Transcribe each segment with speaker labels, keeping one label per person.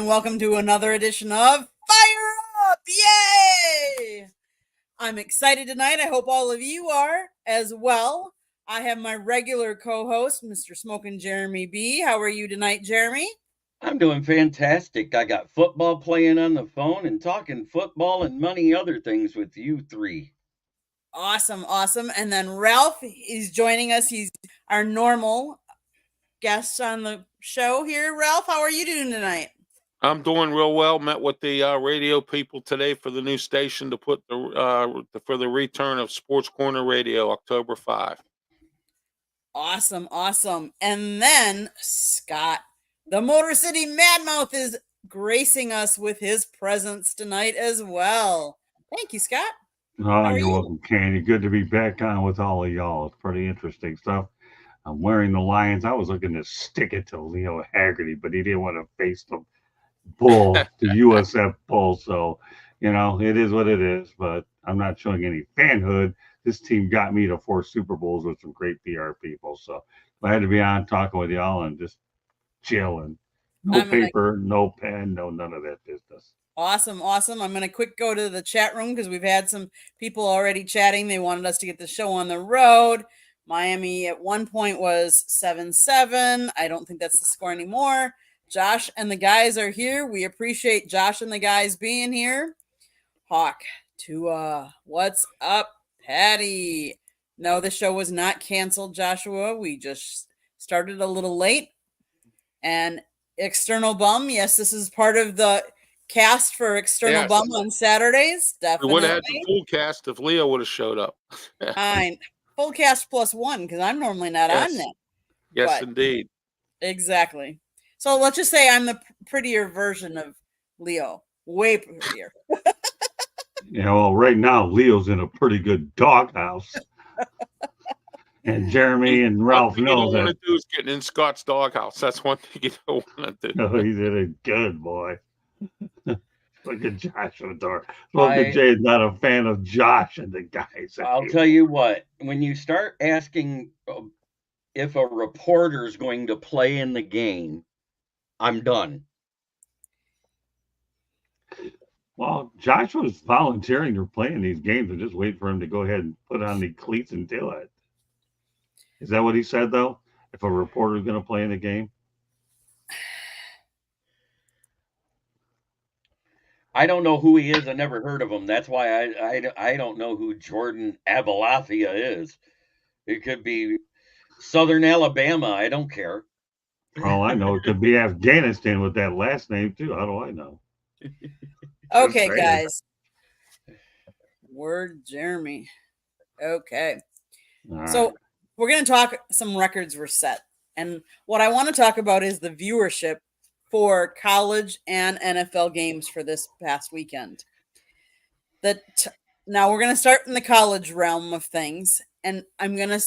Speaker 1: and welcome to another edition of Fire Up! Yay! I'm excited tonight. I hope all of you are as well. I have my regular co-host, Mr. Smokin' Jeremy B. How are you tonight, Jeremy?
Speaker 2: I'm doing fantastic. I got football playing on the phone and talking football and many other things with you three.
Speaker 1: Awesome. And then Ralph is joining us. He's our normal guest on the show here. Ralph, how are you doing tonight?
Speaker 3: I'm doing real well. Met with the radio people today for the new station to put for the return of Sports Corner Radio, October 5.
Speaker 1: Awesome. And then Scott, the Motor City Madmouth, is gracing us with his presence tonight as well. Thank you, Scott.
Speaker 4: Oh, you're welcome, Candy. Good to be back on with all of y'all. It's pretty interesting stuff. I'm wearing the Lions. I was looking to stick it to Leo Haggerty, but he didn't want to face the bull, the USF bull. So, it is what it is, but I'm not showing any fanhood. This team got me to 4 Super Bowls with some great PR people. So glad to be on talking with y'all and just chilling. No paper, no pen, no none of that business.
Speaker 1: Awesome. I'm going to quick go to the chat room because we've had some people already chatting. They wanted us to get the show on the road. Miami at one point was 7-7. I don't think that's the score anymore. Josh and the guys are here. We appreciate Josh and the guys being here. Hawk to what's up, Patty? No, the show was not canceled, Joshua. We just started a little late. And External Bum, yes, this is part of the cast for External Bum on Saturdays. Definitely.
Speaker 3: We would have had the full cast if Leo would have showed up.
Speaker 1: Fine. Full cast plus one because I'm normally not on that.
Speaker 3: Yes, indeed.
Speaker 1: Exactly. So let's just say I'm the prettier version of Leo. Way prettier.
Speaker 4: Right now, Leo's in a pretty good doghouse. And Jeremy and Ralph know that.
Speaker 3: What you don't want to do is get in Scott's doghouse. That's one thing you don't want to do.
Speaker 4: No, he's in a good boy. Look at Josh O'Dor. Logan Jay is not a fan of Josh and the guys.
Speaker 2: I'll tell you what, when you start asking if a reporter is going to play in the game, I'm done.
Speaker 4: Well, Josh was volunteering to play in these games and just wait for him to go ahead and put on the cleats and do it. Is that what he said, though? If a reporter is going to play in the game?
Speaker 2: I don't know who he is. I never heard of him. That's why I don't know who Jordan Abalafia is. It could be Southern Alabama. I don't care.
Speaker 4: All I know, it could be Afghanistan with that last name, too. How do I know?
Speaker 1: Okay, guys. Word Jeremy. Okay. So we're going to talk some records were set. And what I want to talk about is the viewership for college and NFL games for this past weekend. Now we're going to start in the college realm of things. And I'm going to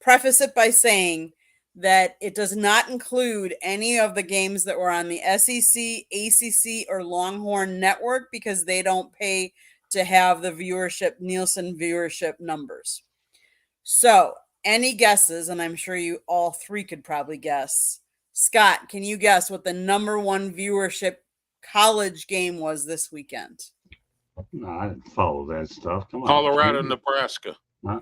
Speaker 1: preface it by saying that it does not include any of the games that were on the SEC, ACC, or Longhorn Network because they don't pay to have the Nielsen viewership numbers. So, any guesses, and I'm sure you all three could probably guess. Scott, can you guess what the number one viewership college game was this weekend?
Speaker 4: No, I didn't follow that stuff. Come on.
Speaker 3: Colorado, Nebraska.
Speaker 4: Huh?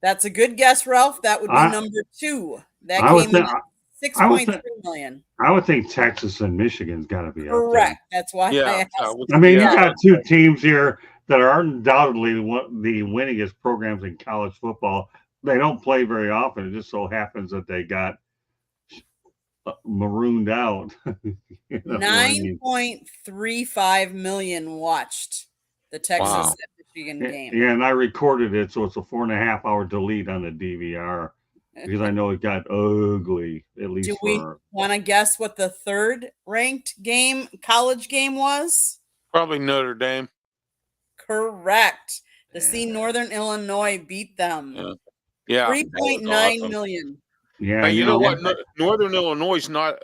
Speaker 1: That's a good guess, Ralph. That would be number 2. That came in at 6.3 million.
Speaker 4: I would think Texas and Michigan's got to be
Speaker 1: correct.
Speaker 4: That's
Speaker 1: why.
Speaker 4: Yeah. I mean, you got 2 teams here that are undoubtedly the winningest programs in college football. They don't play very often. It just so happens that they got marooned out.
Speaker 1: 9.35 million watched the Texas Michigan game.
Speaker 4: Yeah, and I recorded it, so it's a 4.5 hour delete on the DVR because I know it got ugly. At least.
Speaker 1: Do we want to guess what the third ranked college game was?
Speaker 3: Probably Notre Dame.
Speaker 1: Correct. Northern Illinois beat them.
Speaker 3: Yeah.
Speaker 1: 3.9 million.
Speaker 4: Yeah,
Speaker 3: now, you know what? Northern Illinois is not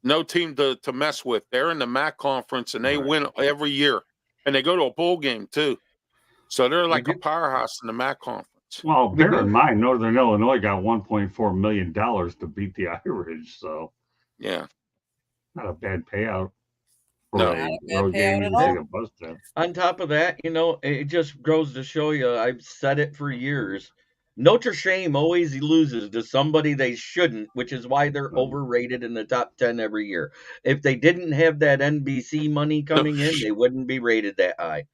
Speaker 3: no team to mess with. They're in the MAC conference and they win every year, and they go to a bowl game too. So they're like a powerhouse in the MAC conference.
Speaker 4: Well, bear in mind, Northern Illinois got $1.4 million to beat the Irish. So
Speaker 3: yeah.
Speaker 4: not a bad payout for
Speaker 3: No.
Speaker 4: a
Speaker 1: Not a bad
Speaker 4: road game.
Speaker 1: payout
Speaker 4: You
Speaker 1: at
Speaker 4: can take
Speaker 1: all.
Speaker 4: a bus trip.
Speaker 2: On top of that, it just goes to show you, I've said it for years. Notre Dame always loses to somebody they shouldn't, which is why they're
Speaker 4: Right.
Speaker 2: overrated in the top 10 every year. If they didn't have that NBC money coming in, they wouldn't be rated that high.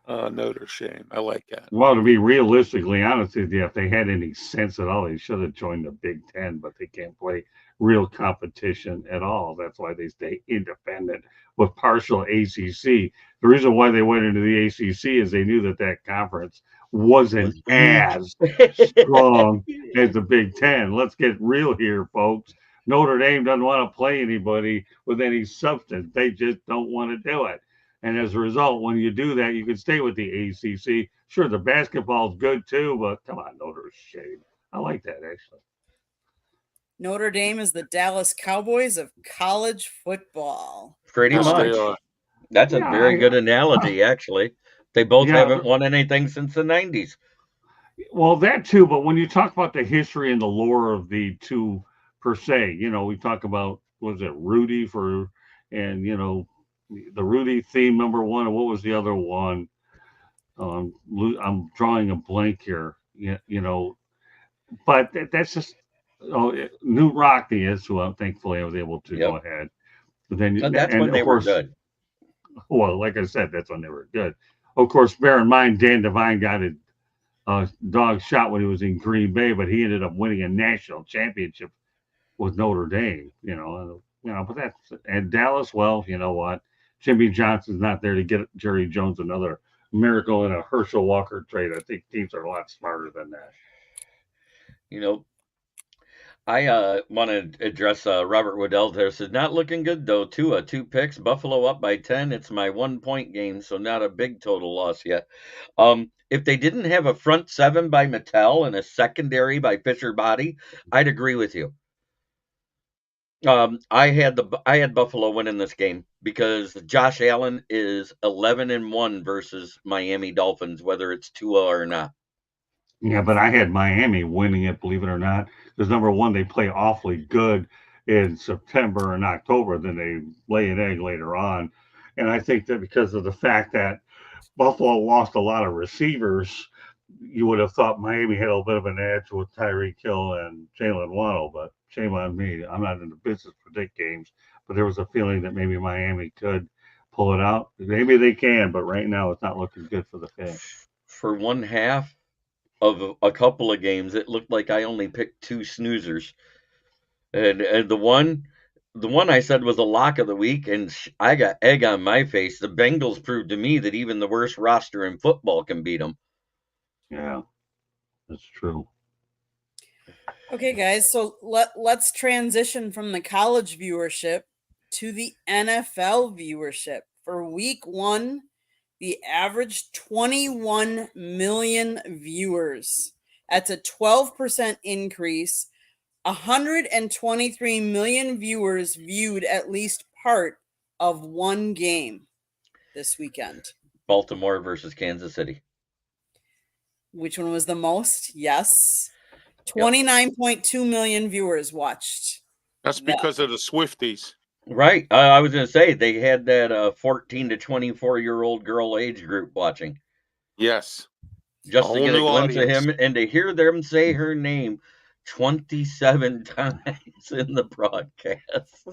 Speaker 3: Notre Dame. I like that.
Speaker 4: Well, to be realistically honest with you, if they had any sense at all, they should have joined the Big Ten, but they can't play real competition at all. That's why they stay independent with partial ACC. The reason why they went into the ACC is they knew that conference wasn't
Speaker 2: Was weak.
Speaker 4: as strong as the Big Ten. Let's get real here, folks. Notre Dame doesn't want to play anybody with any substance. They just don't want to do it. And as a result, when you do that, you can stay with the ACC. Sure, the basketball's good too, but come on, Notre Dame. I like that, actually.
Speaker 1: Notre Dame is the Dallas Cowboys of college football.
Speaker 2: Pretty
Speaker 3: Yes, they
Speaker 2: much.
Speaker 3: are.
Speaker 2: That's a
Speaker 4: Yeah,
Speaker 2: very good analogy, actually. They both
Speaker 4: Yeah,
Speaker 2: haven't won anything since the 90s.
Speaker 4: well, that too, but when you talk about the history and the lore of the two per se, we talk about, was it Rudy and, the Rudy theme number one, and what was the other one? I'm drawing a blank here, but that's just, Newt Rockney is who thankfully I was able to go ahead. But then,
Speaker 2: And that's
Speaker 4: and
Speaker 2: when
Speaker 4: of
Speaker 2: they were
Speaker 4: course,
Speaker 2: good.
Speaker 4: well, like I said, that's when they were good. Of course, bear in mind, Dan Devine got a dog shot when he was in Green Bay, but he ended up winning a national championship with Notre Dame. But and Dallas. Well, you know what? Jimmy Johnson's not there to get Jerry Jones another miracle in a Herschel Walker trade. I think teams are a lot smarter than that.
Speaker 2: I want to address Robert Waddell there. Says not looking good though. Tua 2 picks. Buffalo up by 10. It's my 1 point game, so not a big total loss yet. If they didn't have a front seven by Mattel and a secondary by Fisher Body, I'd agree with you. I had Buffalo winning this game because Josh Allen is 11-1 versus Miami Dolphins, whether it's Tua or not.
Speaker 4: Yeah, but I had Miami winning it, believe it or not. Because number one, they play awfully good in September and October, then they lay an egg later on. And I think that because of the fact that Buffalo lost a lot of receivers, you would have thought Miami had a little bit of an edge with Tyreek Hill and Jalen Waddle, but shame on me. I'm not in the business to predict games, but there was a feeling that maybe Miami could pull it out. Maybe they can, but right now it's not looking good for the Fish.
Speaker 2: For one half of a couple of games, it looked like I only picked 2 snoozers, and the one I said was a lock of the week, and I got egg on my face. The Bengals proved to me that even the worst roster in football can beat them.
Speaker 4: Yeah, that's true.
Speaker 1: Okay, guys, so let's transition from the college viewership to the NFL viewership. For week 1, the average 21 million viewers. That's a 12% increase. 123 million viewers viewed at least part of one game this weekend.
Speaker 2: Baltimore versus Kansas City.
Speaker 1: Which one was the most? Yes. 29.2 million viewers watched.
Speaker 3: That's because of the Swifties.
Speaker 2: Right. I was going to say they had that 14 to 24-year-old girl age group watching.
Speaker 3: Yes.
Speaker 2: Just to get a glimpse
Speaker 3: audience.
Speaker 2: of him and to hear them say her name 27 times in the broadcast.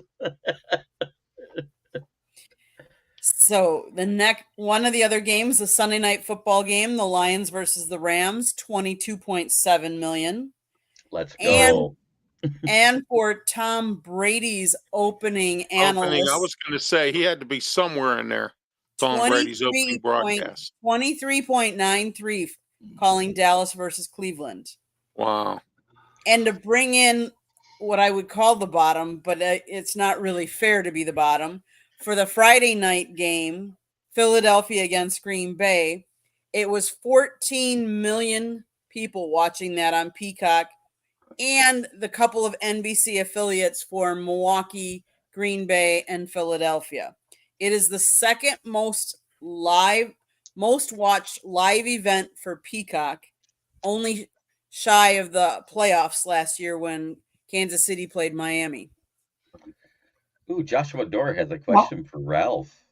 Speaker 1: So the next one of the other games, the Sunday night football game, the Lions versus the Rams, 22.7 million.
Speaker 2: Let's go.
Speaker 1: And for Tom Brady's opening analyst,
Speaker 3: I was going to say he had to be somewhere in there. Tom Brady's opening broadcast.
Speaker 1: 23.93 calling Dallas versus Cleveland.
Speaker 3: Wow.
Speaker 1: And to bring in what I would call the bottom, but it's not really fair to be the bottom, for the Friday night game, Philadelphia against Green Bay, it was 14 million people watching that on Peacock and the couple of NBC affiliates for Milwaukee, Green Bay, and Philadelphia. It is the second most watched live event for Peacock, only shy of the playoffs last year when Kansas City played Miami.
Speaker 2: Ooh, Joshua Dorr has a question for Ralph.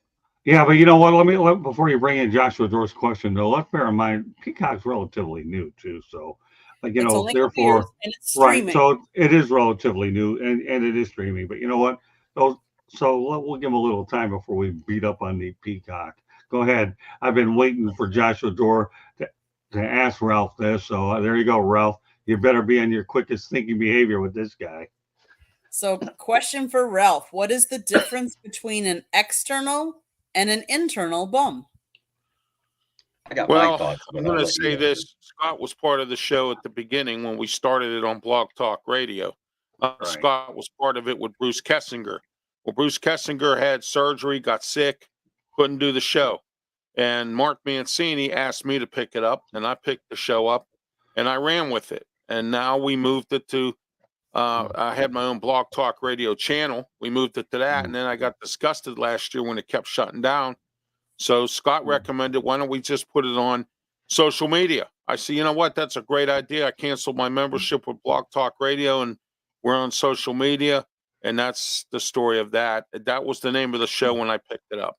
Speaker 4: Yeah, but you know what? Before you bring in Joshua Door's question, though, let's bear in mind Peacock's relatively new too. So, like
Speaker 1: It's only a couple years,
Speaker 4: therefore,
Speaker 1: and it's
Speaker 4: right?
Speaker 1: streaming.
Speaker 4: So it is relatively new, and it is streaming. But you know what? We'll give him a little time before we beat up on the Peacock. Go ahead. I've been waiting for Joshua Door to ask Ralph this. So there you go, Ralph. You better be on your quickest thinking behavior with this guy.
Speaker 1: So, question for Ralph: what is the difference between an external and an internal bum?
Speaker 2: I got my
Speaker 3: Well,
Speaker 2: thoughts,
Speaker 3: I'm
Speaker 2: but I'll
Speaker 3: going to
Speaker 2: let you
Speaker 3: say
Speaker 2: go.
Speaker 3: this. Scott was part of the show at the beginning when we started it on Blog Talk Radio.
Speaker 4: Right.
Speaker 3: Scott was part of it with Bruce Kessinger. Well, Bruce Kessinger had surgery, got sick, couldn't do the show. And Mark Mancini asked me to pick it up, and I picked the show up, and I ran with it. And now we moved it to, I had my own Blog Talk Radio channel. We moved it to that, and then I got disgusted last year when it kept shutting down. So Scott recommended, why don't we just put it on social media? I said, you know what? That's a great idea. I canceled my membership with Blog Talk Radio, and we're on social media. And that's the story of that. That was the name of the show when I picked it up.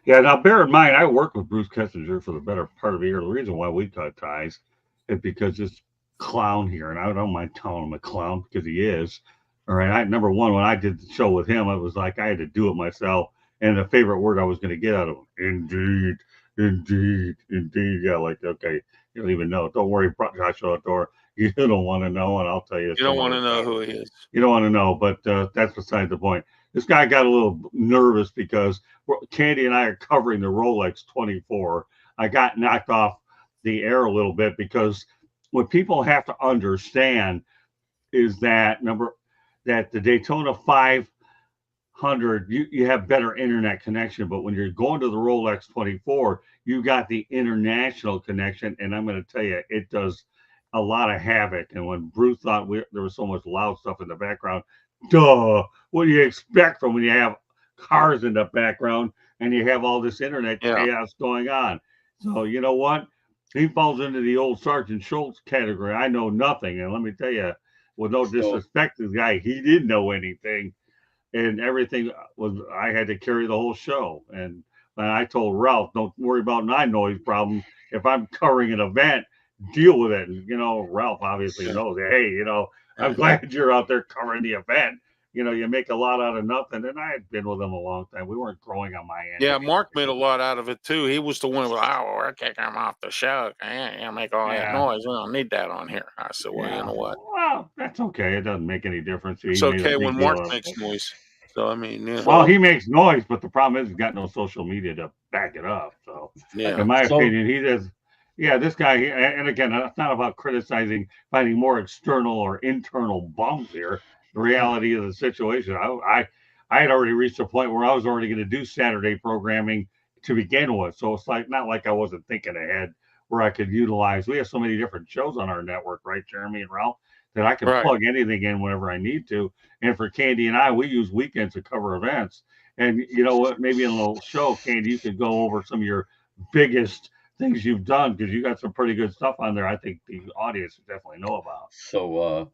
Speaker 4: Yeah, now bear in mind, I worked with Bruce Kessinger for the better part of a year. The reason why we cut ties is because this clown here, and I don't mind telling him a clown because he is. All right, number one, when I did the show with him, it was like I had to do it myself. And the favorite word I was going to get out of him, indeed, indeed, indeed. Yeah, like, okay, you don't even know. Don't worry, Joshua Door. You don't want to know, and I'll tell you.
Speaker 3: You don't want to know who he is.
Speaker 4: You don't want to know, but that's beside the point. This guy got a little nervous because Candy and I are covering the Rolex 24. I got knocked off the air a little bit because what people have to understand is that the Daytona 500, you have better internet connection, but when you're going to the Rolex 24, you got the international connection, and I'm going to tell you, it does a lot of havoc. And when Bruce thought there was so much loud stuff in the background, duh, what do you expect from when you have cars in the background and you have all this internet chaos going on? So you know what? He falls into the old Sergeant Schultz category. I know nothing. And let me tell you, with no disrespect to the guy, he didn't know anything. And everything was, I had to carry the whole show. And I told Ralph, don't worry about my noise problem. If I'm covering an event, deal with it. And, you know, Ralph obviously knows, hey, you know, I'm glad you're out there covering the event. You know, you make a lot out of nothing. And I had been with him a long time. We weren't growing on my end.
Speaker 3: Yeah, Mark made a lot out of it, too. He was the one who was, we're kicking him off the show. You make all that noise. We don't need that on here. I said, well, you know what?
Speaker 4: Well, that's okay. It doesn't make any difference.
Speaker 3: It's okay when Mark makes noise. So, I mean, yeah.
Speaker 4: Well, he makes noise, but the problem is he's got no social media to back it up. So, in my opinion, he does. Yeah, this guy, and again, it's not about criticizing, finding more external or internal bumps here. The reality of the situation, I had already reached a point where I was already going to do Saturday programming to begin with. So it's like not like I wasn't thinking ahead where I could utilize. We have so many different shows on our network, right, Jeremy and Ralph, that I can plug anything in whenever I need to. And for Candy and I, we use weekends to cover events. And you know what? Maybe in a little show, Candy, you could go over some of your biggest things you've done because you got some pretty good stuff on there. I think the audience definitely know about.
Speaker 2: So,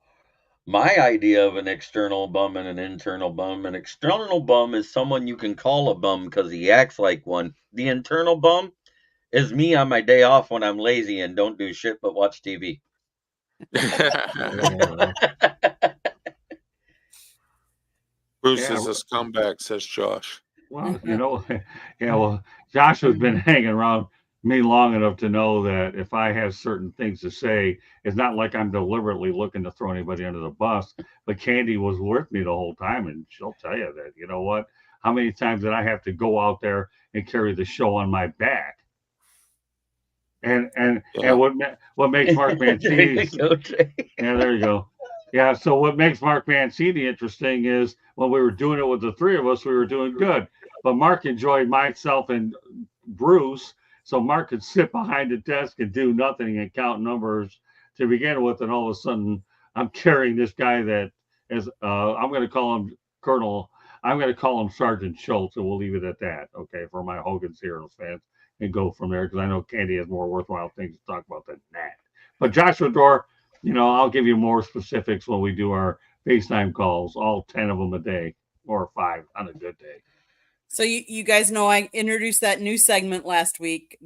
Speaker 2: my idea of an external bum and an internal bum: an external bum is someone you can call a bum because he acts like one. The internal bum is me on my day off when I'm lazy and don't do shit but watch TV.
Speaker 3: Bruce is a scumbag, says Josh.
Speaker 4: Well, you know, Josh has been hanging around me long enough to know that if I have certain things to say, it's not like I'm deliberately looking to throw anybody under the bus. But Candy was with me the whole time, and she'll tell you that. You know what? How many times did I have to go out there and carry the show on my back? And what makes Mark Mancini? Yeah, there you go. Yeah, so what makes Mark Mancini interesting is when we were doing it with the three of us, we were doing good. But Mark enjoyed myself and Bruce, so Mark could sit behind the desk and do nothing and count numbers to begin with. And all of a sudden, I'm carrying this guy that is, I'm going to call him Colonel. I'm going to call him Sergeant Schultz, and we'll leave it at that, okay, for my Hogan's Heroes fans, and go from there because I know Candy has more worthwhile things to talk about than that. But Joshua Door, you know, I'll give you more specifics when we do our FaceTime calls, all 10 of them a day. or 5 on a good day.
Speaker 1: So you guys know I introduced that new segment last week.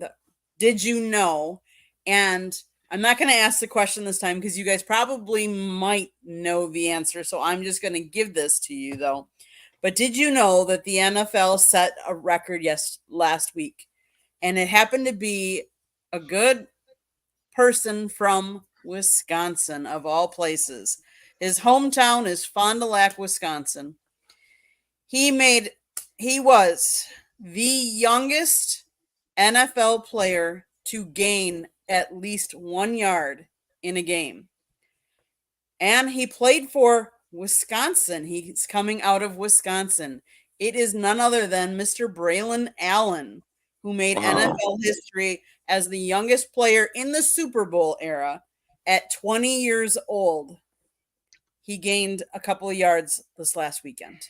Speaker 1: Did you know? And I'm not going to ask the question this time because you guys probably might know the answer. So I'm just going to give this to you though. But did you know that the NFL set a record last week? And it happened to be a good person from Wisconsin, of all places. His hometown is Fond du Lac, Wisconsin. He was the youngest NFL player to gain at least 1 yard in a game. And he played for Wisconsin. He's coming out of Wisconsin. It is none other than Mr. Braylon Allen, who made NFL history as the youngest player in the Super Bowl era at 20 years old. He gained a couple of yards this last weekend.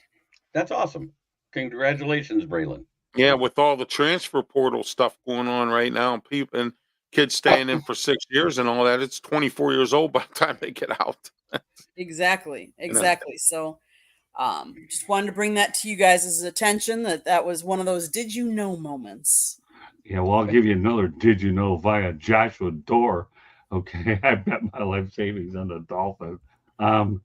Speaker 2: That's awesome. Congratulations, Braylon.
Speaker 3: Yeah, with all the transfer portal stuff going on right now, people and kids staying in for 6 years and all that, it's 24 years old by the time they get out.
Speaker 1: Exactly. So just wanted to bring that to you guys' attention that was one of those did you know moments.
Speaker 4: Yeah, well, I'll give you another did you know via Joshua Dorr. Okay, I bet my life savings on the Dolphins.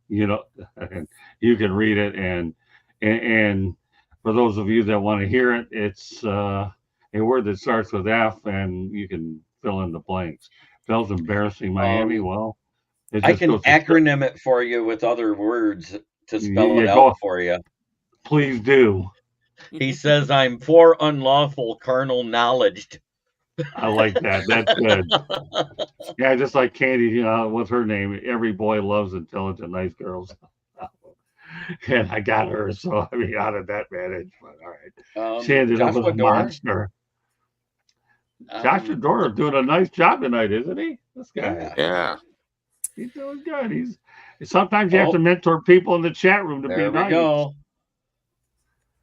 Speaker 4: You know, and you can read it, and for those of you that want to hear it, it's a word that starts with F, and you can fill in the blanks. Bell's embarrassing Miami. Well, it
Speaker 2: I
Speaker 4: just
Speaker 2: can
Speaker 4: goes to-
Speaker 2: acronym it for you with other words to spell it
Speaker 4: Yeah,
Speaker 2: out for you.
Speaker 4: Please do.
Speaker 2: He says, I'm for unlawful carnal knowledge.
Speaker 4: I like that. That's good. Yeah, just like Candy, what's her name? Every boy loves intelligent, nice girls. And I got her, so I mean, how did that manage? But all right. She ended up with
Speaker 2: Joshua
Speaker 4: a
Speaker 2: Dorr?
Speaker 4: monster. Joshua Dorr is doing a nice job tonight, isn't he? This guy.
Speaker 3: Yeah.
Speaker 4: He's doing good. Sometimes you have to mentor people in the chat room to
Speaker 2: There
Speaker 4: be
Speaker 2: we
Speaker 4: nice.
Speaker 2: go.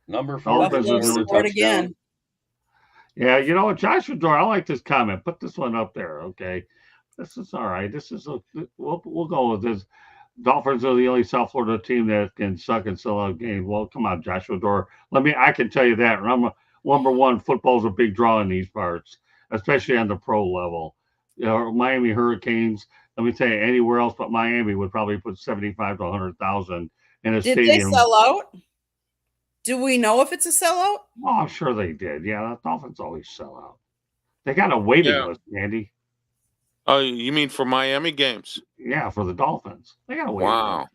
Speaker 2: Number 4.
Speaker 4: Dolphins is really
Speaker 1: scored again.
Speaker 4: Yeah, you know what, Joshua Dorr, I like this comment. Put this one up there, okay? This is all right. We'll go with this. Dolphins are the only South Florida team that can suck and sell out games. Well, come on, Joshua Dorr. I can tell you that. Number one, football's a big draw in these parts, especially on the pro level. You know, Miami Hurricanes, let me tell you, anywhere else but Miami would probably put 75 to 100,000 in a stadium.
Speaker 1: Did they sell out? Do we know if it's a sellout?
Speaker 4: Oh, I'm sure they did. Yeah, the Dolphins always sell out. They got a waiting list, Andy.
Speaker 3: Oh, you mean for Miami games?
Speaker 4: Yeah, for the Dolphins. They got a waiting
Speaker 3: Wow.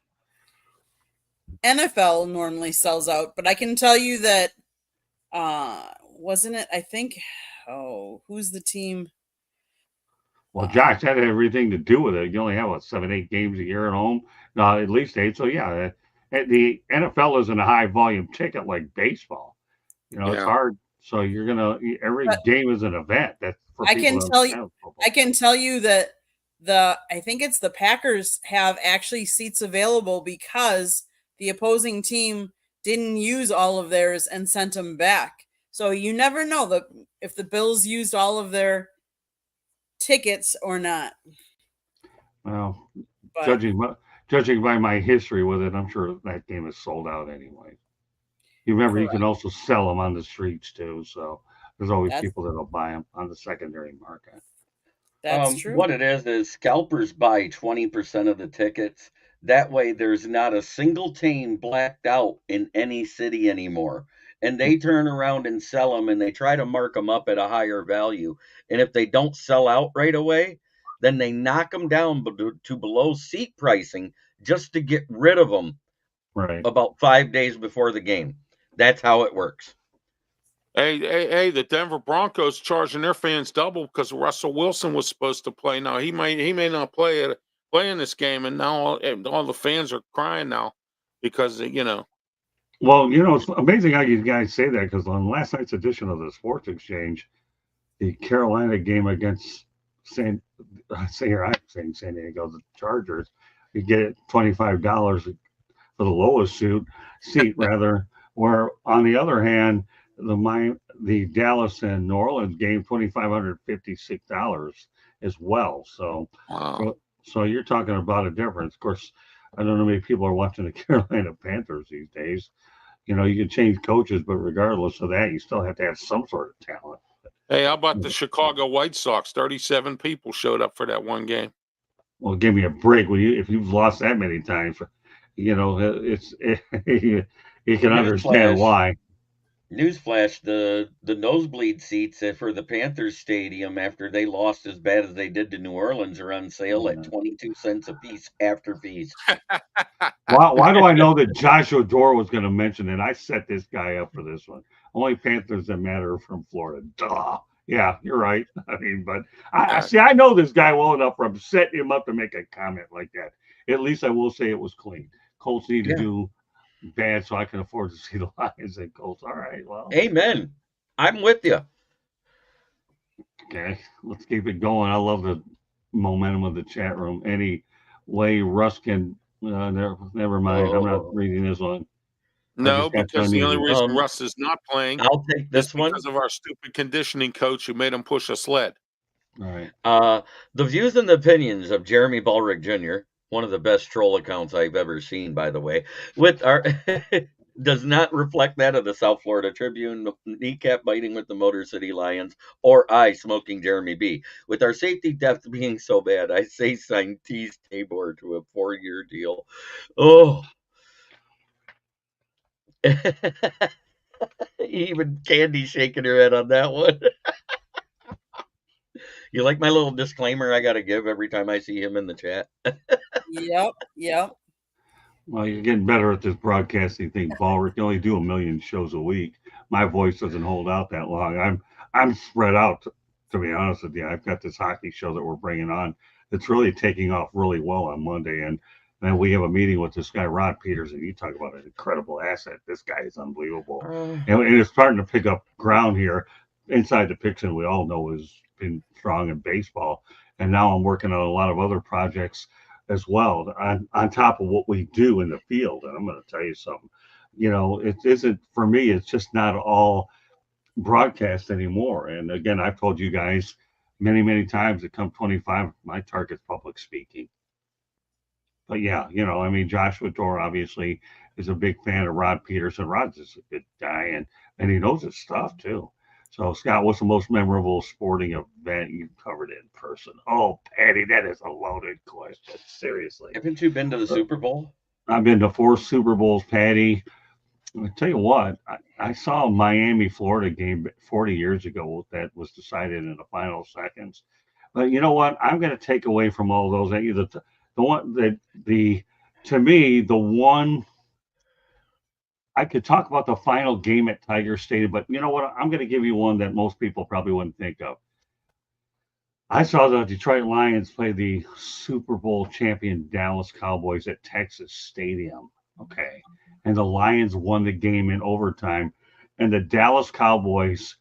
Speaker 4: list.
Speaker 1: NFL normally sells out, but I can tell you that wasn't it? I think. Who's the team?
Speaker 4: Well, Josh, that had everything to do with it. You only have 7, 8 games a year at home, at least 8. So yeah, the NFL isn't a high volume ticket like baseball. You know, it's hard. So every game is an event. That's for
Speaker 1: I
Speaker 4: people
Speaker 1: can tell you. I can tell you that I think it's the Packers have actually seats available because the opposing team didn't use all of theirs and sent them back. So you never know if the Bills used all of their tickets or not.
Speaker 4: Well, judging by my history with it, I'm sure that game is sold out anyway. You remember, you can also sell them on the streets too. So there's always people that'll buy them on the secondary market.
Speaker 1: That's true.
Speaker 2: What it is scalpers buy 20% of the tickets. That way, there's not a single team blacked out in any city anymore. And they turn around and sell them, and they try to mark them up at a higher value. And if they don't sell out right away, then they knock them down to below seat pricing just to get rid of them.
Speaker 4: Right.
Speaker 2: About 5 days before the game. That's how it works.
Speaker 3: Hey! The Denver Broncos charging their fans double because Russell Wilson was supposed to play. Now he may not play in this game, and now all the fans are crying now because
Speaker 4: Well, it's amazing how you guys say that because on last night's edition of the Sports Exchange, the Carolina game against San Diego, the Chargers, you get $25 for the lowest seat rather. Where on the other hand, the Dallas and New Orleans game, $2,556 as well. So,
Speaker 3: wow.
Speaker 4: So you're talking about a difference. Of course, I don't know how many people are watching the Carolina Panthers these days. You know, you can change coaches, but regardless of that, you still have to have some sort of talent.
Speaker 3: Hey, how about the Chicago White Sox? 37 people showed up for that one game.
Speaker 4: Well, give me a break. If you've lost that many times, you know, you can understand
Speaker 2: Newsflash.
Speaker 4: why.
Speaker 2: Newsflash: the nosebleed seats for the Panthers Stadium after they lost as bad as they did to New Orleans are on sale at 22 cents a piece after fees.
Speaker 4: Why do I know that Joshua Dore was going to mention it? I set this guy up for this one. Only Panthers that matter are from Florida. Duh. Yeah, you're right. I mean, but I see. I know this guy well enough from setting him up to make a comment like that. At least I will say it was clean. Colts need to do bad so I can afford to see the Lions and Colts. All right, well.
Speaker 2: Amen. I'm with you.
Speaker 4: Okay, let's keep it going. I love the momentum of the chat room. Any way Russ can, never mind. I'm not reading this one.
Speaker 3: No, because the only reason
Speaker 2: Um,
Speaker 3: Russ is not playing
Speaker 2: I'll take
Speaker 3: is
Speaker 2: this one.
Speaker 3: because of our stupid conditioning coach who made him push a sled.
Speaker 4: All right.
Speaker 2: The views and the opinions of Jeremy Ballrick Jr., one of the best troll accounts I've ever seen, by the way, with our does not reflect that of the South Florida Tribune, kneecap biting with the Motor City Lions, or I smoking Jeremy B. With our safety depth being so bad, I say sign Tease Tabor to a 4-year deal. Oh. Even Candy shaking her head on that one. You like my little disclaimer I got to give every time I see him in the chat?
Speaker 1: Yep.
Speaker 4: Well, you're getting better at this broadcasting thing, Ballrick. You only do 1 million shows a week. My voice doesn't hold out that long. I'm spread out, to be honest with you. I've got this hockey show that we're bringing on that's really taking off really well on Monday, and then we have a meeting with this guy Rod Peterson. You talk about an incredible asset. This guy is unbelievable, and it's starting to pick up ground here inside the Pigskin. We all know has been strong in baseball, and now I'm working on a lot of other projects as well on top of what we do in the field. And I'm going to tell you something, you know, it isn't, for me, it's just not all broadcast anymore. And again, I've told you guys many times that come 25, my target's public speaking. But yeah, you know, I mean, Joshua Dore obviously is a big fan of Rod Peterson. Rod's just a good guy, and he knows his stuff too. So, Scott, what's the most memorable sporting event you've covered in person? Oh, Patty, that is a loaded question. Seriously.
Speaker 2: Haven't you been to the Super Bowl?
Speaker 4: I've been to 4 Super Bowls, Patty. I tell you what, I saw a Miami, Florida game 40 years ago that was decided in the final seconds. But you know what? I'm going to take away from all those. The one that to me, the one. I could talk about the final game at Tiger Stadium, but you know what? I'm going to give you one that most people probably wouldn't think of. I saw the Detroit Lions play the Super Bowl champion Dallas Cowboys at Texas Stadium. Okay. And the Lions won the game in overtime. And the Dallas Cowboys,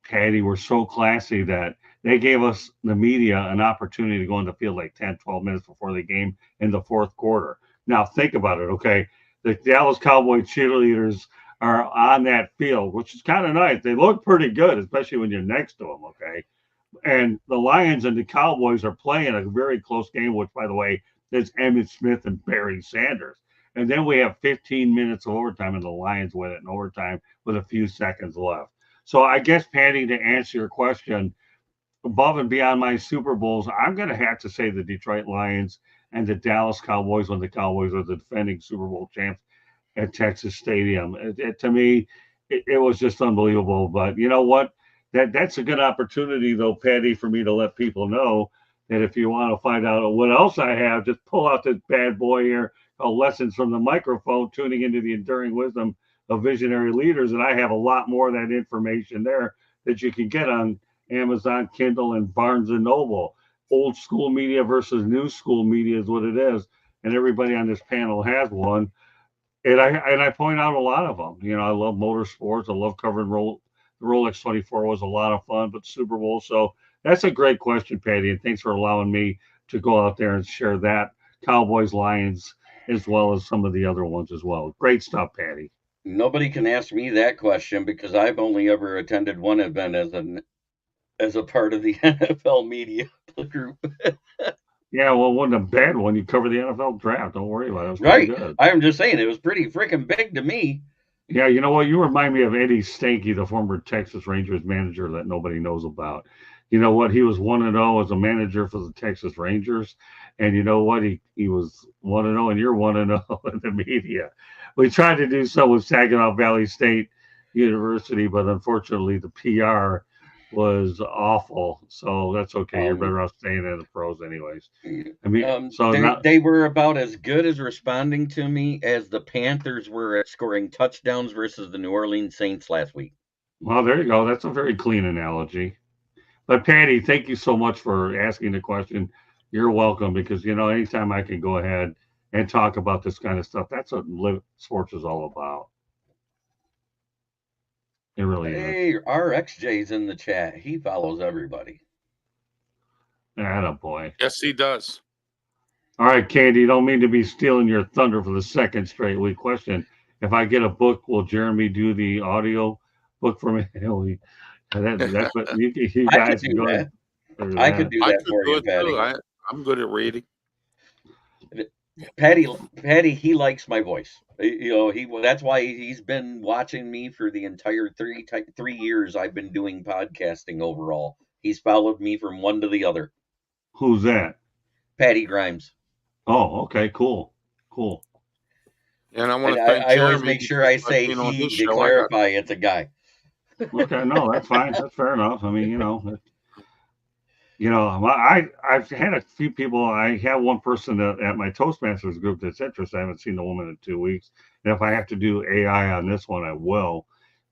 Speaker 4: Patty, were so classy that they gave us, the media, an opportunity to go on the field like 10, 12 minutes before the game in the fourth quarter. Now, think about it, okay? The Dallas Cowboy cheerleaders are on that field, which is kind of nice. They look pretty good, especially when you're next to them, okay? And the Lions and the Cowboys are playing a very close game, which, by the way, is Emmitt Smith and Barry Sanders. And then we have 15 minutes of overtime, and the Lions win it in overtime with a few seconds left. So I guess, Patty, to answer your question, above and beyond my Super Bowls, I'm going to have to say the Detroit Lions and the Dallas Cowboys when the Cowboys are the defending Super Bowl champs at Texas Stadium. To me, it was just unbelievable. But you know what? That's a good opportunity, though, Patty, for me to let people know that if you want to find out what else I have, just pull out this bad boy here, Lessons from the Microphone, tuning into the enduring wisdom of visionary leaders. And I have a lot more of that information there that you can get on Amazon, Kindle, and Barnes & Noble. Old school media versus new school media is what it is. And everybody on this panel has one. And I point out a lot of them. You know, I love motorsports. I love covering the Rolex 24 was a lot of fun, but Super Bowl. So that's a great question, Patty. And thanks for allowing me to go out there and share that Cowboys, Lions, as well as some of the other ones as well. Great stuff, Patty.
Speaker 2: Nobody can ask me that question because I've only ever attended one event as a part of the NFL media group.
Speaker 4: Yeah, well, it wasn't a bad one. You covered the NFL draft. Don't worry about it. It was
Speaker 2: right.
Speaker 4: good.
Speaker 2: I'm just saying it was pretty freaking big to me.
Speaker 4: Yeah, you know what? You remind me of Eddie Stanky, the former Texas Rangers manager that nobody knows about. You know what? He was 1-0 as a manager for the Texas Rangers, and you know what? He was 1-0, and you're 1-0 in the media. We tried to do so with Saginaw Valley State University, but unfortunately, the PR was awful. So that's okay. You're
Speaker 2: Um,
Speaker 4: better off staying in the pros, anyways. I mean, so
Speaker 2: they
Speaker 4: now,
Speaker 2: they were about as good as responding to me as the Panthers were at scoring touchdowns versus the New Orleans Saints last week.
Speaker 4: well, there you go. That's a very clean analogy. But Patty, thank you so much for asking the question. You're welcome because anytime I can go ahead and talk about this kind of stuff, that's what sports is all about. It really is.
Speaker 2: Hey, RXJ's in the chat. He follows everybody.
Speaker 4: Attaboy.
Speaker 3: Yes, he does.
Speaker 4: All right, Candy, don't mean to be stealing your thunder for the second straight week question. If I get a book, will Jeremy do the audio book for me? That's what you
Speaker 2: I could
Speaker 4: guys can
Speaker 2: do
Speaker 4: go
Speaker 2: that.
Speaker 4: ahead.
Speaker 2: I could do
Speaker 3: I
Speaker 2: that
Speaker 3: could
Speaker 2: for
Speaker 3: do
Speaker 2: you,
Speaker 3: it too.
Speaker 2: Patty.
Speaker 3: I'm good at reading.
Speaker 2: Patty, he likes my voice. That's why he's been watching me for the entire 3 years I've been doing podcasting overall. He's followed me from one to the other.
Speaker 4: Who's that?
Speaker 2: Patty Grimes.
Speaker 4: Oh, okay, cool.
Speaker 3: And I want
Speaker 2: And
Speaker 3: to thank
Speaker 2: I always
Speaker 3: Jeremy
Speaker 2: make sure I
Speaker 3: because by
Speaker 2: say
Speaker 3: being on
Speaker 2: he
Speaker 3: his
Speaker 2: to
Speaker 3: show,
Speaker 2: clarify it's a guy.
Speaker 4: Okay, no, that's fine. That's fair enough. I mean, I've had a few people. I have one person at my Toastmasters group that's interested. I haven't seen the woman in 2 weeks, and if I have to do AI on this one, I will.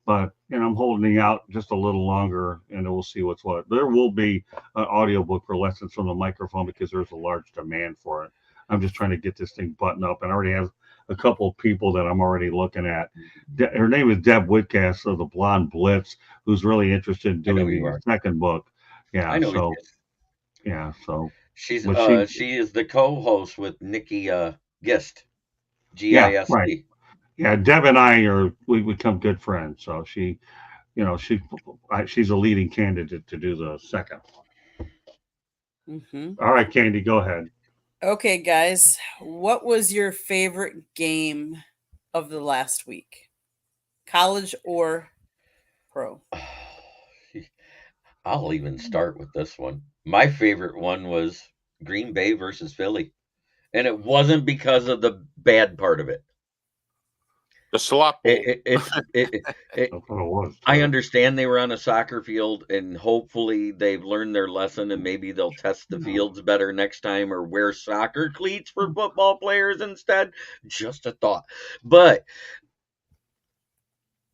Speaker 4: But I'm holding out just a little longer, and we'll see what's what. There will be an audiobook for lessons from the microphone because there's a large demand for it. I'm just trying to get this thing buttoned up, and I already have a couple of people that I'm already looking at. Her name is Deb Whitcast of the Blonde Blitz, who's really interested in
Speaker 2: I know
Speaker 4: doing
Speaker 2: who you
Speaker 4: the
Speaker 2: are.
Speaker 4: second book.
Speaker 2: I
Speaker 4: Yeah,
Speaker 2: know who
Speaker 4: so
Speaker 2: she is.
Speaker 4: yeah, so
Speaker 2: She's
Speaker 4: but
Speaker 2: she is the co-host with Nikki Gist.
Speaker 4: yeah, right.
Speaker 2: GIST.
Speaker 4: Yeah, Deb and we become good friends. So she's a leading candidate to do the second.
Speaker 1: Mm-hmm.
Speaker 4: All right, Candy, go ahead.
Speaker 1: Okay, guys, what was your favorite game of the last week? College or pro?
Speaker 2: I'll even start with this one. My favorite one was Green Bay versus Philly. And it wasn't because of the bad part of it.
Speaker 3: the slop bowl.
Speaker 2: It,
Speaker 4: That's what it was.
Speaker 2: I understand they were on a soccer field and hopefully they've learned their lesson and maybe they'll test the fields better next time or wear soccer cleats for football players instead. Just a thought. But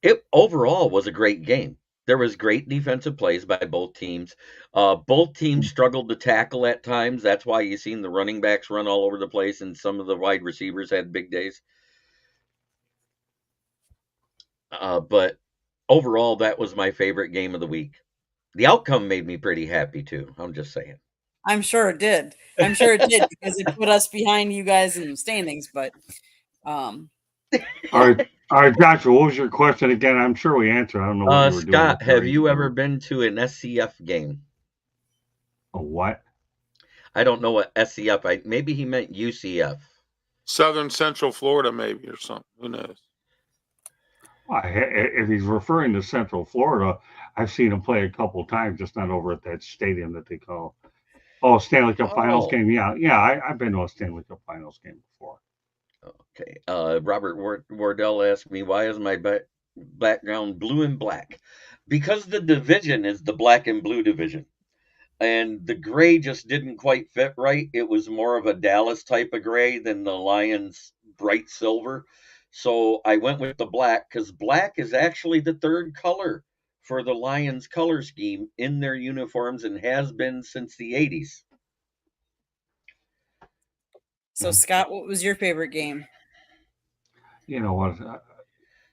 Speaker 2: it overall was a great game. There was great defensive plays by both teams. Both teams struggled to tackle at times. That's why you seen the running backs run all over the place and some of the wide receivers had big days. But overall, that was my favorite game of the week. The outcome made me pretty happy too. I'm just saying.
Speaker 1: I'm sure it did. I'm sure it did because it put us behind you guys in the standings. But
Speaker 4: All right, Joshua, what was your question again? I'm sure we answered. I don't know what you were doing.
Speaker 2: Scott, have you ever been to an SCF game?
Speaker 4: A what?
Speaker 2: I don't know what SCF. Maybe he meant UCF.
Speaker 3: Southern Central Florida, maybe, or something. Who knows?
Speaker 4: If he's referring to Central Florida, I've seen him play a couple of times, just not over at that stadium that they call. Oh, Stanley Cup Finals game. Yeah. I've been to a Stanley Cup Finals game before.
Speaker 2: Okay. Robert Wardell asked me, why is my background blue and black? Because the division is the black and blue division. And the gray just didn't quite fit right. It was more of a Dallas type of gray than the Lions bright silver. So I went with the black because black is actually the third color for the Lions color scheme in their uniforms and has been since the 80s.
Speaker 1: so, Scott, what was your favorite game?
Speaker 4: You know what?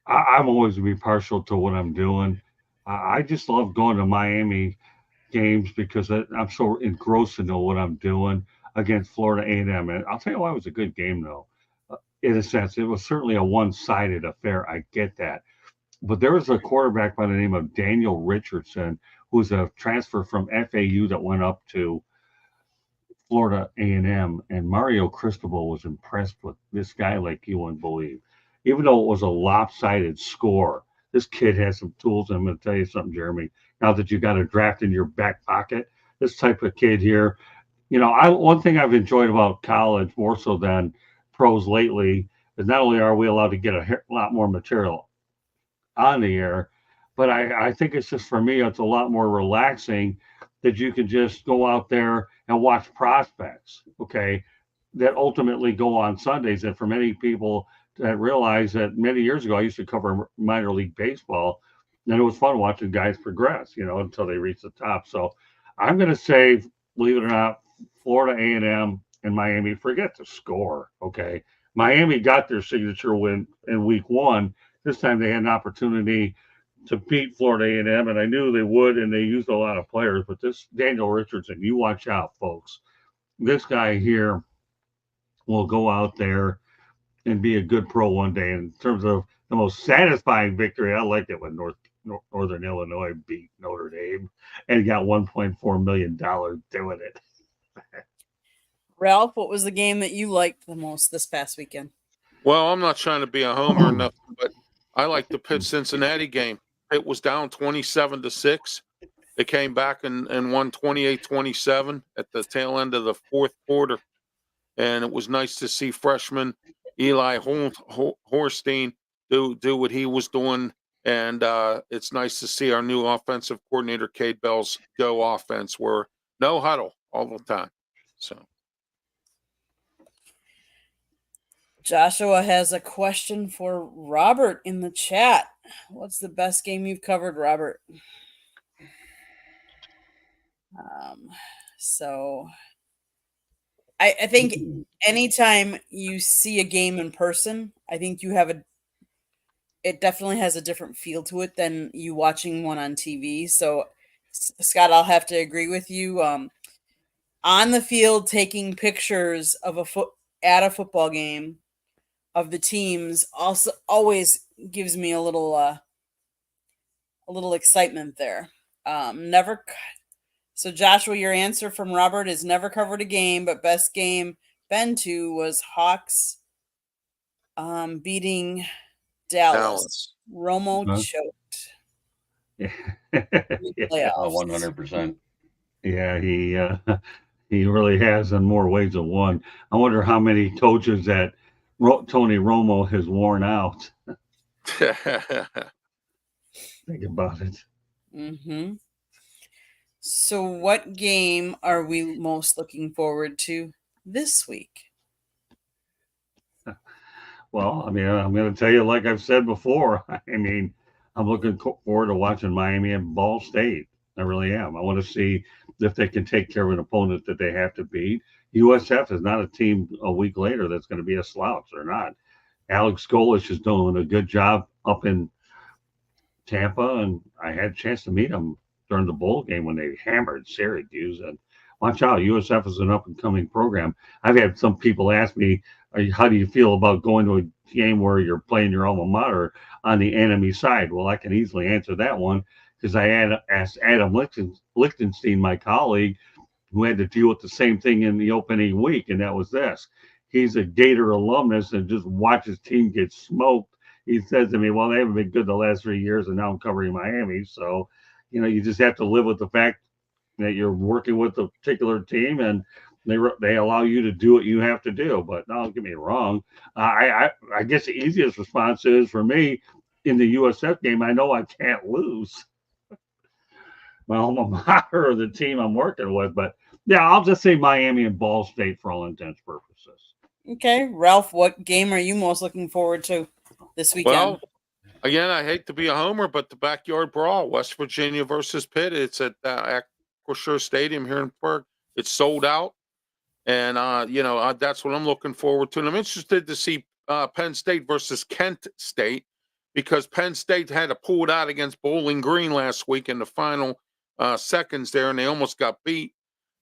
Speaker 4: I'm always going to be partial to what I'm doing. I just love going to Miami games because I'm so engrossed into what I'm doing against Florida A&M. And I'll tell you why it was a good game, though. In a sense, it was certainly a one-sided affair. I get that. But there was a quarterback by the name of Daniel Richardson, who's a transfer from FAU that went up to Florida A&M, and Mario Cristobal was impressed with this guy like you wouldn't believe. even though it was a lopsided score. This kid has some tools. I'm going to tell you something, Jeremy. Now that you got a draft in your back pocket, this type of kid here, one thing I've enjoyed about college more so than pros lately is not only are we allowed to get a lot more material on the air, but I think it's just for me, it's a lot more relaxing that you can just go out there and watch prospects, okay, that ultimately go on Sundays. And for many people that realize that many years ago, I used to cover minor league baseball, and it was fun watching guys progress, until they reach the top. So I'm going to say, believe it or not, Florida A&M and Miami, forget the score, okay? Miami got their signature win in week 1. This time they had an opportunity to beat Florida A&M, and I knew they would, and they used a lot of players. But this Daniel Richardson, you watch out, folks. This guy here will go out there and be a good pro one day. In terms of the most satisfying victory, I liked it when Northern Illinois beat Notre Dame and got $1.4 million doing it.
Speaker 1: Ralph, what was the game that you liked the most this past weekend?
Speaker 3: Well, I'm not trying to be a homer or nothing, but I like the Pitt-Cincinnati game. It was down 27-6. They came back and won 28-27 at the tail end of the fourth quarter. And it was nice to see freshman Eli Horstein do what he was doing. And it's nice to see our new offensive coordinator, Cade Bell's go offense, where no huddle all the time. So
Speaker 1: Joshua has a question for Robert in the chat. What's the best game you've covered, Robert? So I think anytime you see a game in person, I think it definitely has a different feel to it than you watching one on TV. So Scott, I'll have to agree with you. On the field, taking pictures of at a football game of the teams also always gives me a little excitement there. Never. So Joshua, your answer from Robert is never covered a game, but best game been to was Hawks beating Dallas. Romo choked.
Speaker 4: Yeah.
Speaker 1: Playoffs.
Speaker 2: 100%.
Speaker 4: Yeah, he really has in more ways than one. I wonder how many coaches that Tony Romo has worn out. Think about it.
Speaker 1: Mm-hmm. So what game are we most looking forward to this week?
Speaker 4: Well, I mean, I'm going to tell you, like I've said before, I mean, I'm looking forward to watching Miami and Ball State. I really am. I want to see if they can take care of an opponent that they have to beat. USF is not a team a week later that's going to be a slouch. They're not. Alex Golesh is doing a good job up in Tampa, and I had a chance to meet him during the bowl game when they hammered Syracuse. And watch out, USF is an up-and-coming program. I've had some people ask me, how do you feel about going to a game where you're playing your alma mater on the enemy side? Well, I can easily answer that one because I asked Adam Lichtenstein, my colleague, who had to deal with the same thing in the opening week, and that was this. He's a Gator alumnus and just watched his team get smoked. He says to me, well, they haven't been good the last 3 years, and now I'm covering Miami. So, you just have to live with the fact that you're working with a particular team, and they allow you to do what you have to do. But no, don't get me wrong. I guess the easiest response is for me in the USF game, I know I can't lose. My alma mater or the team I'm working with. But yeah, I'll just say Miami and Ball State for all intents and purposes.
Speaker 1: Okay. Ralph, what game are you most looking forward to this weekend?
Speaker 3: Well, again, I hate to be a homer, but the backyard brawl, West Virginia versus Pitt, it's at Acrisure Stadium here in Pittsburgh. It's sold out. And, that's what I'm looking forward to. And I'm interested to see Penn State versus Kent State because Penn State had to pull it out against Bowling Green last week in the final seconds there, and they almost got beat.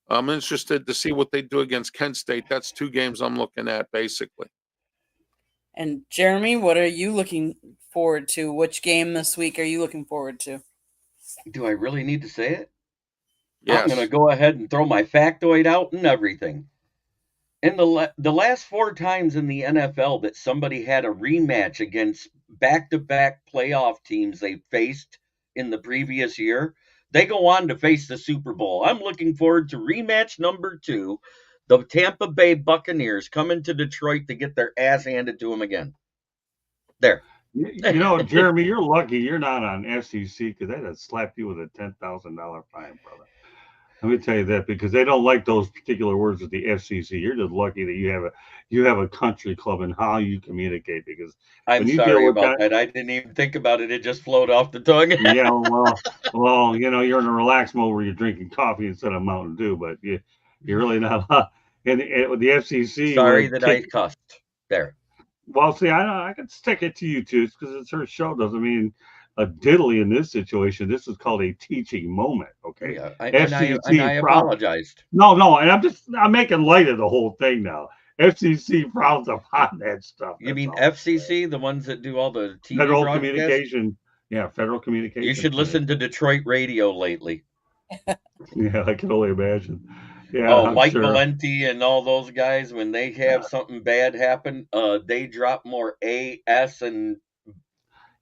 Speaker 3: I'm interested to see what they do against Kent State. That's 2 games I'm looking at, basically.
Speaker 1: And Jeremy, what are you looking forward to? Which game this week are you looking forward to?
Speaker 2: Do I really need to say it?
Speaker 3: Yes.
Speaker 2: I'm going to go ahead and throw my factoid out and everything. And the last 4 times in the NFL that somebody had a rematch against back-to-back playoff teams they faced in the previous year, they go on to face the Super Bowl. I'm looking forward to rematch number 2. The Tampa Bay Buccaneers coming to Detroit to get their ass handed to them again. There.
Speaker 4: You know, Jeremy, you're lucky you're not on FCC because they'd have slapped you with a $10,000 fine, brother. Let me tell you that because they don't like those particular words at the FCC. You're just lucky that you have a country club and how you communicate. Because
Speaker 2: I'm
Speaker 4: when you
Speaker 2: sorry
Speaker 4: deal with
Speaker 2: about that. I didn't even think about it. It just flowed off the tongue.
Speaker 4: yeah, well, you know, you're in a relaxed mode where you're drinking coffee instead of Mountain Dew, but you're really not. And with the FCC,
Speaker 2: Sorry that I cussed. There.
Speaker 4: Well, see, I can stick it to you too because it's her show. Doesn't mean a diddly in this situation. This is called a teaching moment. Okay.
Speaker 2: Yeah, and I apologized.
Speaker 4: No, and I'm making light of the whole thing now. FCC frowns upon that stuff.
Speaker 2: You mean FCC, the ones that do all the TV
Speaker 4: Federal
Speaker 2: broadcasts?
Speaker 4: Communication? Yeah, Federal Communication.
Speaker 2: You should listen to Detroit radio lately.
Speaker 4: Yeah, I can only imagine. Yeah,
Speaker 2: oh, Mike Valenti and all those guys, when they have something bad happen, they drop more A, S, and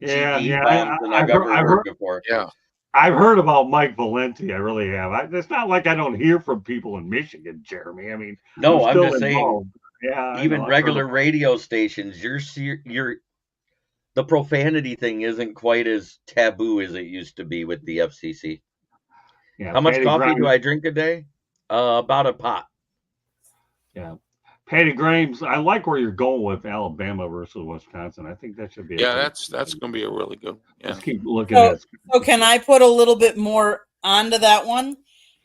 Speaker 2: GD bombs than I've ever heard before.
Speaker 3: Yeah.
Speaker 4: I've heard about Mike Valenti. I really have. It's not like I don't hear from people in Michigan, Jeremy. I mean,
Speaker 2: no, I'm just saying.
Speaker 4: Yeah,
Speaker 2: even regular radio stations, the profanity thing isn't quite as taboo as it used to be with the FCC. Yeah, how much coffee do I drink a day? About a pot.
Speaker 4: Yeah. Patty Grimes, I like where you're going with Alabama versus Wisconsin. I think that should be
Speaker 3: that's going to be a really good one. Yeah.
Speaker 4: Let's keep looking at.
Speaker 1: So can I put a little bit more onto that one?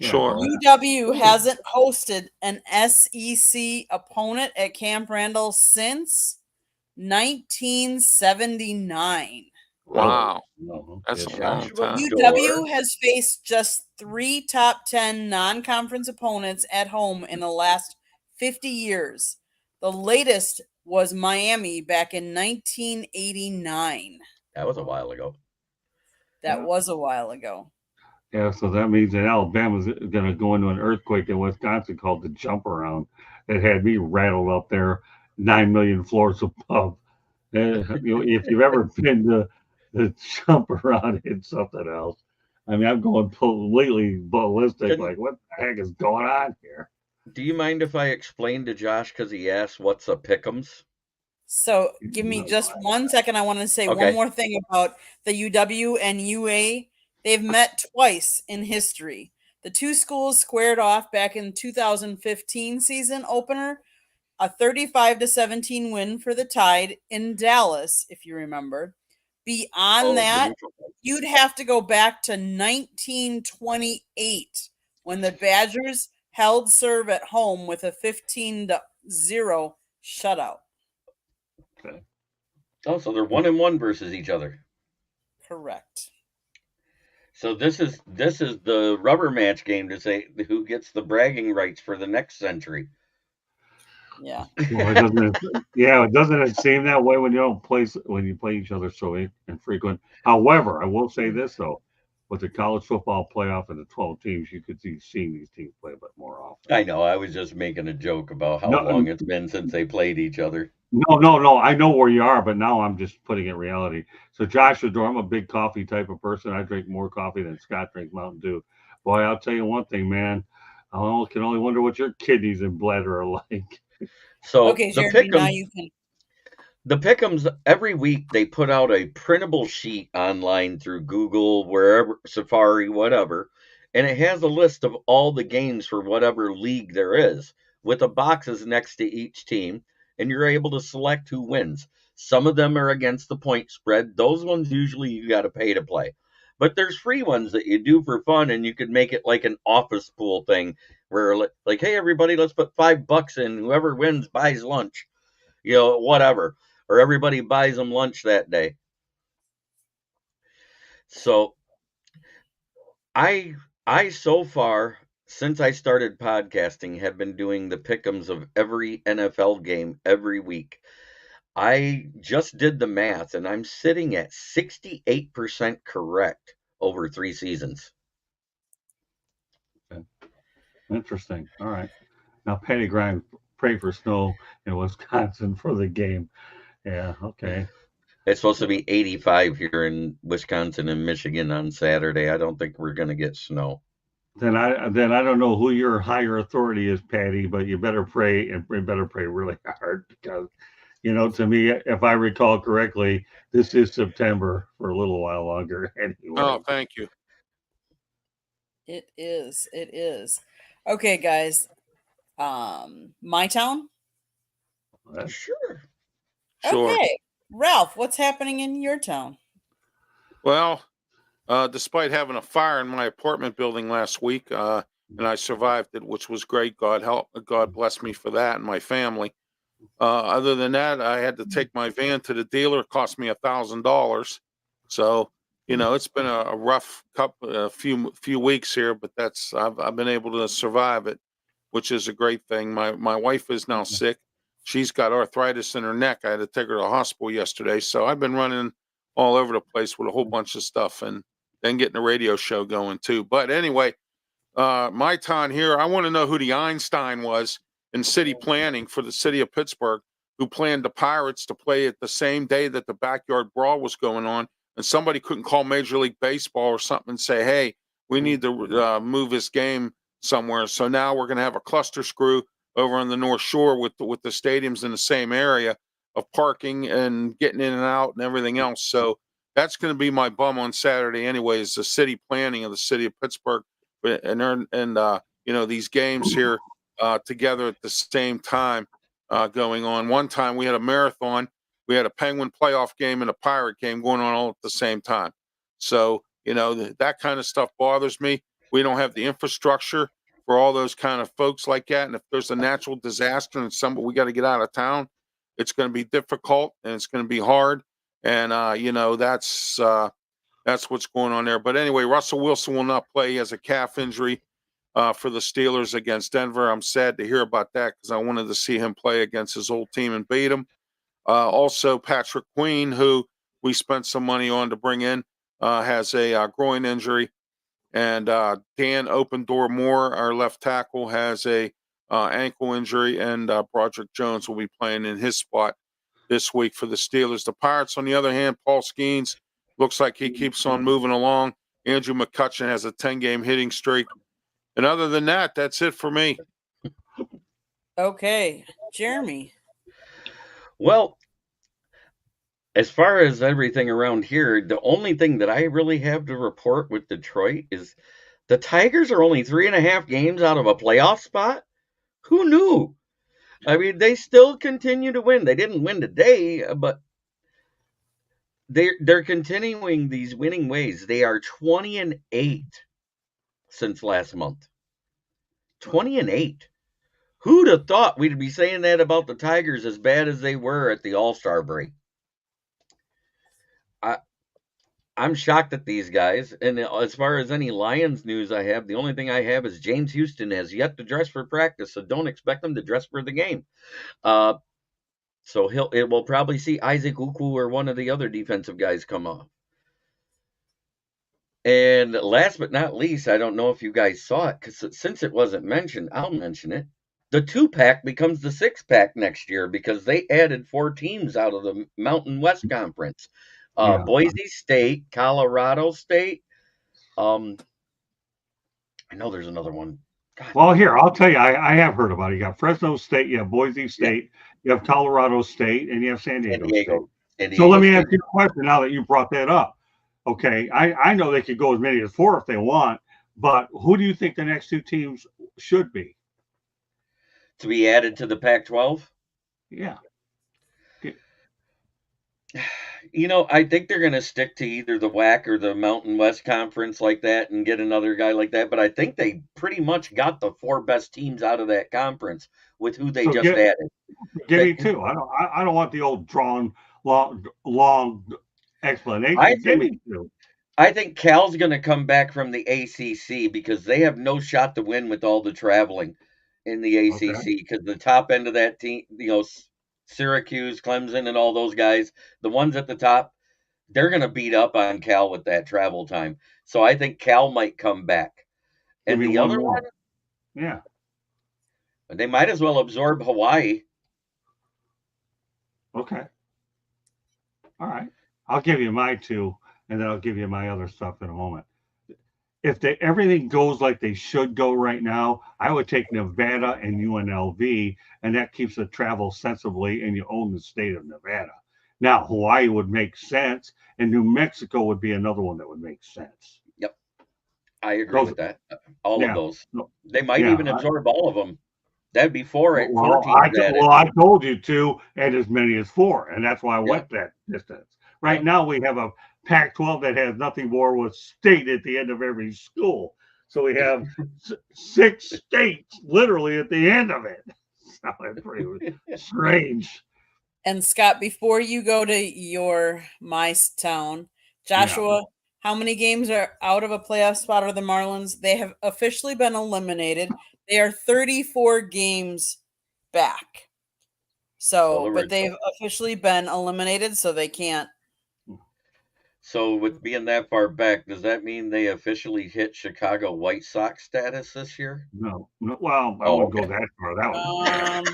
Speaker 3: Sure.
Speaker 1: UW hasn't hosted an SEC opponent at Camp Randall since 1979.
Speaker 3: Wow. That's a long time.
Speaker 1: UW has faced just 3 top 10 non-conference opponents at home in the last 50 years. The latest was Miami back in 1989.
Speaker 2: That was a while ago.
Speaker 4: Yeah, so that means that Alabama's going to go into an earthquake in Wisconsin called the jump around that had me rattled up there 9 million floors above. If you've ever been to the jump around, it's something else. I mean, I'm going completely ballistic. Like, what the heck is going on here?
Speaker 2: Do you mind if I explain to Josh because he asked what's a pick'ems?
Speaker 1: So give me just 1 second. I want to say one more thing about the UW and UA. They've met twice in history. The two schools squared off back in 2015 season opener, a 35-17 win for the Tide in Dallas, if you remember. Beyond that, you'd have to go back to 1928 when the Badgers held serve at home with a 15-0 shutout.
Speaker 2: Okay. Oh, so they're 1-1 versus each other.
Speaker 1: Correct.
Speaker 2: So this is the rubber match game to say who gets the bragging rights for the next century.
Speaker 1: Yeah.
Speaker 4: Well, doesn't it seem that way when you play each other so infrequent? However, I will say this though, with the college football playoff and the 12 teams, you could see seeing these teams play a bit more often.
Speaker 2: I know. I was just making a joke about how long it's been since they played each other.
Speaker 4: No. I know where you are, but now I'm just putting it reality. So Josh Adore, I'm a big coffee type of person. I drink more coffee than Scott drinks Mountain Dew. Boy, I'll tell you one thing, man. I can only wonder what your kidneys and bladder are like.
Speaker 2: So
Speaker 1: okay, Jeremy, now you can.
Speaker 2: The Pick'ems, every week they put out a printable sheet online through Google, wherever, Safari, whatever, and it has a list of all the games for whatever league there is, with the boxes next to each team, and you're able to select who wins. Some of them are against the point spread. Those ones usually you got to pay to play. But there's free ones that you do for fun, and you could make it like an office pool thing where, like, hey, everybody, let's put $5 in. Whoever wins buys lunch, whatever. Or everybody buys them lunch that day. So I so far, since I started podcasting, have been doing the pick'ems of every NFL game every week. I just did the math, and I'm sitting at 68% correct over 3 seasons.
Speaker 4: Okay. Interesting. All right. Now, Patty Grimes, pray for snow in Wisconsin for the game. Yeah, okay.
Speaker 2: It's supposed to be 85 here in Wisconsin and Michigan on Saturday. I don't think we're going to get snow.
Speaker 4: Then I don't know who your higher authority is, Patty, but you better pray and better pray really hard because, to me, if I recall correctly, this is September for a little while longer anyway.
Speaker 3: Oh, thank you.
Speaker 1: It is. It is. Okay, guys. My town?
Speaker 2: Sure.
Speaker 3: Sure.
Speaker 1: Okay. Ralph, what's happening in your town?
Speaker 3: Well, despite having a fire in my apartment building last week, and I survived it, which was great. God bless me for that and my family. Other than that, I had to take my van to the dealer. It cost me $1,000. So, it's been a rough few weeks here, but I've been able to survive it, which is a great thing. My wife is now sick. She's got arthritis in her neck. I had to take her to the hospital yesterday. So I've been running all over the place with a whole bunch of stuff and then getting a radio show going too. But anyway, my town here, I want to know who the Einstein was in city planning for the city of Pittsburgh, who planned the Pirates to play it the same day that the backyard brawl was going on. And somebody couldn't call Major League Baseball or something and say, hey, we need to move this game somewhere. So now we're going to have a cluster screw over on the North Shore with the stadiums in the same area of parking and getting in and out and everything else. So that's going to be my bum on Saturday anyway, is the city planning of the city of Pittsburgh and these games here together at the same time going on. One time we had a marathon. We had a Penguin playoff game and a Pirate game going on all at the same time. So, that kind of stuff bothers me. We don't have the infrastructure for all those kind of folks like that. And if there's a natural disaster and we got to get out of town, it's going to be difficult and it's going to be hard. And, that's what's going on there. But anyway, Russell Wilson will not play. He has a calf injury for the Steelers against Denver. I'm sad to hear about that because I wanted to see him play against his old team and beat him. Also, Patrick Queen, who we spent some money on to bring in, has a groin injury. And Dan Open Door Moore, our left tackle, has a ankle injury. And Broderick Jones will be playing in his spot this week for the Steelers. The Pirates, on the other hand, Paul Skeens looks like he keeps on moving along. Andrew McCutcheon has a 10-game hitting streak. And other than that, that's it for me.
Speaker 1: Okay. Jeremy.
Speaker 2: Well, as far as everything around here, the only thing that I really have to report with Detroit is the Tigers are only 3.5 games out of a playoff spot. Who knew? I mean, they still continue to win. They didn't win today, but they're continuing these winning ways. They are 20-8 since last month. 20-8. Who'd have thought we'd be saying that about the Tigers as bad as they were at the All-Star break? I'm shocked at these guys. And as far as any Lions news I have, the only thing I have is James Houston has yet to dress for practice, so don't expect him to dress for the game. So it will probably see Isaac Ukwu or one of the other defensive guys come off. And last but not least, I don't know if you guys saw it, because since it wasn't mentioned, I'll mention it. The 2-pack becomes the 6-pack next year because they added 4 teams out of the Mountain West Conference. Boise State, Colorado State. I know there's another one. God.
Speaker 4: Well, here, I'll tell you, I have heard about it. You got Fresno State, you have Boise State, you have Colorado State, and you have San Diego State. So let me ask you a question now that you brought that up. Okay, I know they could go as many as 4 if they want, but who do you think the next 2 teams should be?
Speaker 2: To be added to the Pac-12?
Speaker 4: Yeah.
Speaker 2: I think they're going to stick to either the WAC or the Mountain West Conference like that and get another guy like that. But I think they pretty much got the 4 best teams out of that conference with who they just added.
Speaker 4: Give me 2. I don't want the old drawn long explanation.
Speaker 2: I think Cal's going to come back from the ACC because they have no shot to win with all the traveling in the ACC because the top end of that team, Syracuse, Clemson, and all those guys, the ones at the top, they're going to beat up on Cal with that travel time. So I think Cal might come back. And the other one, They might as well absorb Hawaii.
Speaker 4: Okay. All right. I'll give you my two, and then I'll give you my other stuff in a moment. If everything goes like they should go right now, I would take Nevada and UNLV, and that keeps the travel sensibly, and you own the state of Nevada. Now, Hawaii would make sense, and New Mexico would be another one that would make sense.
Speaker 2: Yep, I agree
Speaker 4: Those,
Speaker 2: with that. All of
Speaker 4: yeah,
Speaker 2: those.
Speaker 4: no,
Speaker 2: They might
Speaker 4: yeah.
Speaker 2: even absorb all of them. That'd be four
Speaker 4: Well,
Speaker 2: teams added.
Speaker 4: I told you two, and as many as four, and that's why I went that distance. Right now, we have a Pac-12 that has nothing more with state at the end of every school. So we have 6 states literally at the end of it. So it's pretty strange.
Speaker 1: And Scott, before you go to my town, Joshua, how many games are out of a playoff spot are the Marlins? They have officially been eliminated. They are 34 games back. So, but they've officially been eliminated, so they can't.
Speaker 2: So with being that far back, does that mean they officially hit Chicago White Sox status this year?
Speaker 4: No. Well, I wouldn't go that far. That was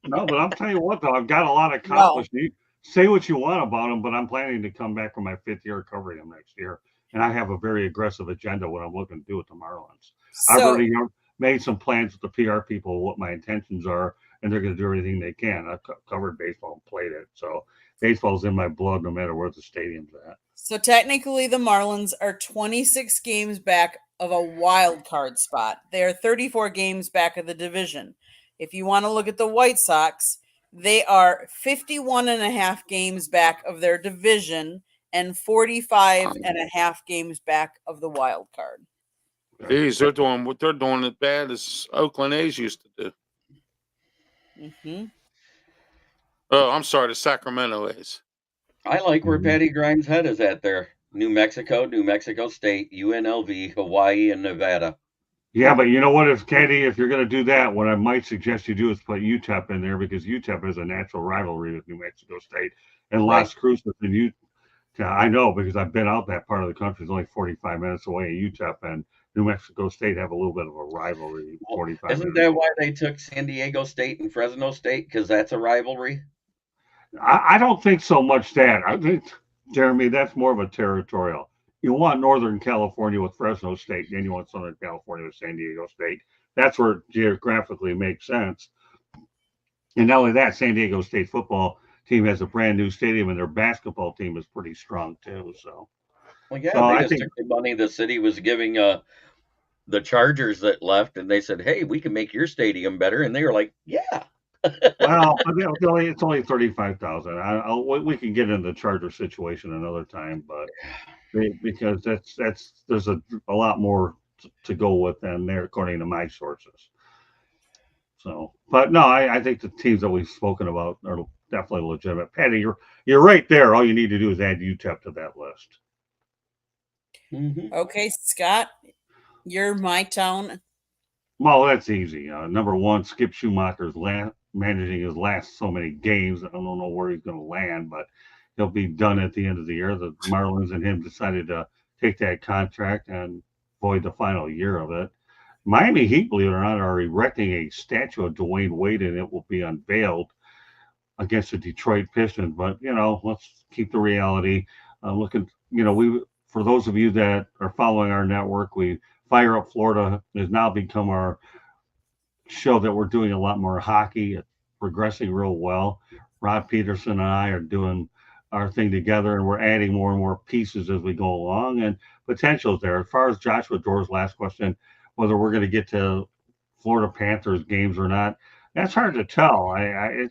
Speaker 4: no, but I'll tell you what, though, I've got a lot accomplished. You say what you want about them, but I'm planning to come back for my 5th year covering them next year. And I have a very aggressive agenda what I'm looking to do with the Marlins. I've already made some plans with the PR people, what my intentions are, and they're going to do everything they can. I've covered baseball and played it. So baseball's in my blood no matter where the stadium's at.
Speaker 1: So technically the Marlins are 26 games back of a wild card spot. They are 34 games back of the division. If you want to look at the White Sox, they are 51 and a half games back of their division and 45 and a half games back of the wild card.
Speaker 3: Geez, they're doing as bad as Oakland A's used to do.
Speaker 1: Mm-hmm.
Speaker 3: Oh, I'm sorry, the Sacramento A's.
Speaker 2: I like where Patty Grimes' head is at there. New Mexico State, UNLV, Hawaii, and Nevada.
Speaker 4: Yeah, but you know what? If you're going to do that, what I might suggest you do is put UTEP in there because UTEP is a natural rivalry with New Mexico State and Las Cruces and Utah. I know because I've been out that part of the country. It's only 45 minutes away. UTEP and New Mexico State have a little bit of a rivalry. 45
Speaker 2: Isn't that why they took San Diego State and Fresno State? Because that's a rivalry?
Speaker 4: I don't think so much that. I think, Jeremy, that's more of a territorial. You want Northern California with Fresno State, then you want Southern California with San Diego State. That's where it geographically makes sense. And not only that, San Diego State football team has a brand new stadium, and their basketball team is pretty strong too. So,
Speaker 2: well, yeah, they just took the money the city was giving the Chargers that left, and they said, "Hey, we can make your stadium better," and they were like, "Yeah."
Speaker 4: Well, it's only 35,000. We can get into the Charger situation another time, but because there's a lot more to go with than there, according to my sources. So, but no, I think the teams that we've spoken about are definitely legitimate. Patty, you're right there. All you need to do is add UTEP to that list.
Speaker 1: Mm-hmm. Okay, Scott, you're my town.
Speaker 4: Well, that's easy. Number one, Skip Schumacher's managing his last so many games. I don't know where he's going to land, but he'll be done at the end of the year. The Marlins and him decided to take that contract and void the final year of it. Miami Heat, believe it or not, are erecting a statue of Dwayne Wade, and it will be unveiled against the Detroit Pistons. But, let's keep the reality. Looking, for those of you that are following our network, Fire Up Florida has now become our show that we're doing a lot more hockey. It's progressing real well. Rod Peterson and I are doing our thing together, and we're adding more and more pieces as we go along, and potential is there. As far as Joshua Doerr's last question, whether we're going to get to Florida Panthers games or not, that's hard to tell. I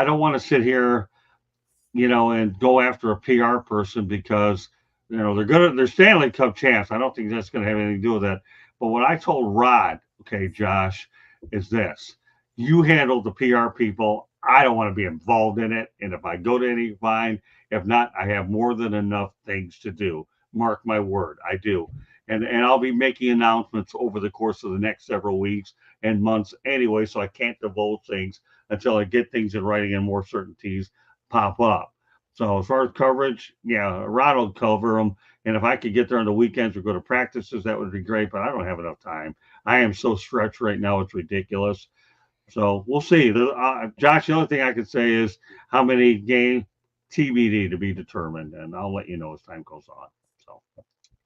Speaker 4: don't want to sit here, and go after a PR person because they're Stanley Cup champs. I don't think that's going to have anything to do with that. But what I told Rod, okay, Josh, is this: you handle the PR people. I don't want to be involved in it. And if I go to any, fine. If not, I have more than enough things to do. Mark my word, I do. And I'll be making announcements over the course of the next several weeks and months anyway, so I can't divulge things until I get things in writing and more certainties pop up. So as far as coverage, yeah, Rod will cover them. And if I could get there on the weekends or go to practices, that would be great. But I don't have enough time. I am so stretched right now; it's ridiculous. So we'll see. Josh, the only thing I could say is how many game TBD to be determined, and I'll let you know as time goes on. So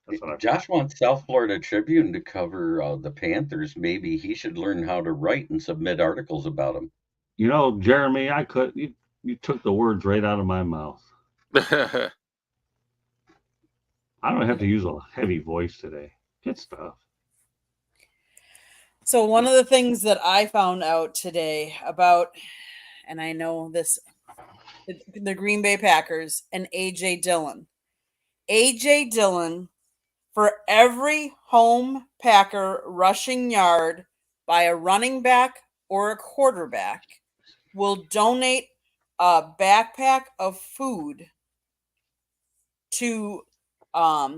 Speaker 4: that's what I've
Speaker 2: Josh
Speaker 4: got.
Speaker 2: wants South Florida Tribune to cover the Panthers. Maybe he should learn how to write and submit articles about them.
Speaker 4: You know, Jeremy, you took the words right out of my mouth. I don't have to use a heavy voice today. Good stuff.
Speaker 1: So one of the things that I found out today about, and I know this, the Green Bay Packers and AJ Dillon. AJ Dillon, for every home Packer rushing yard by a running back or a quarterback, will donate a backpack of food to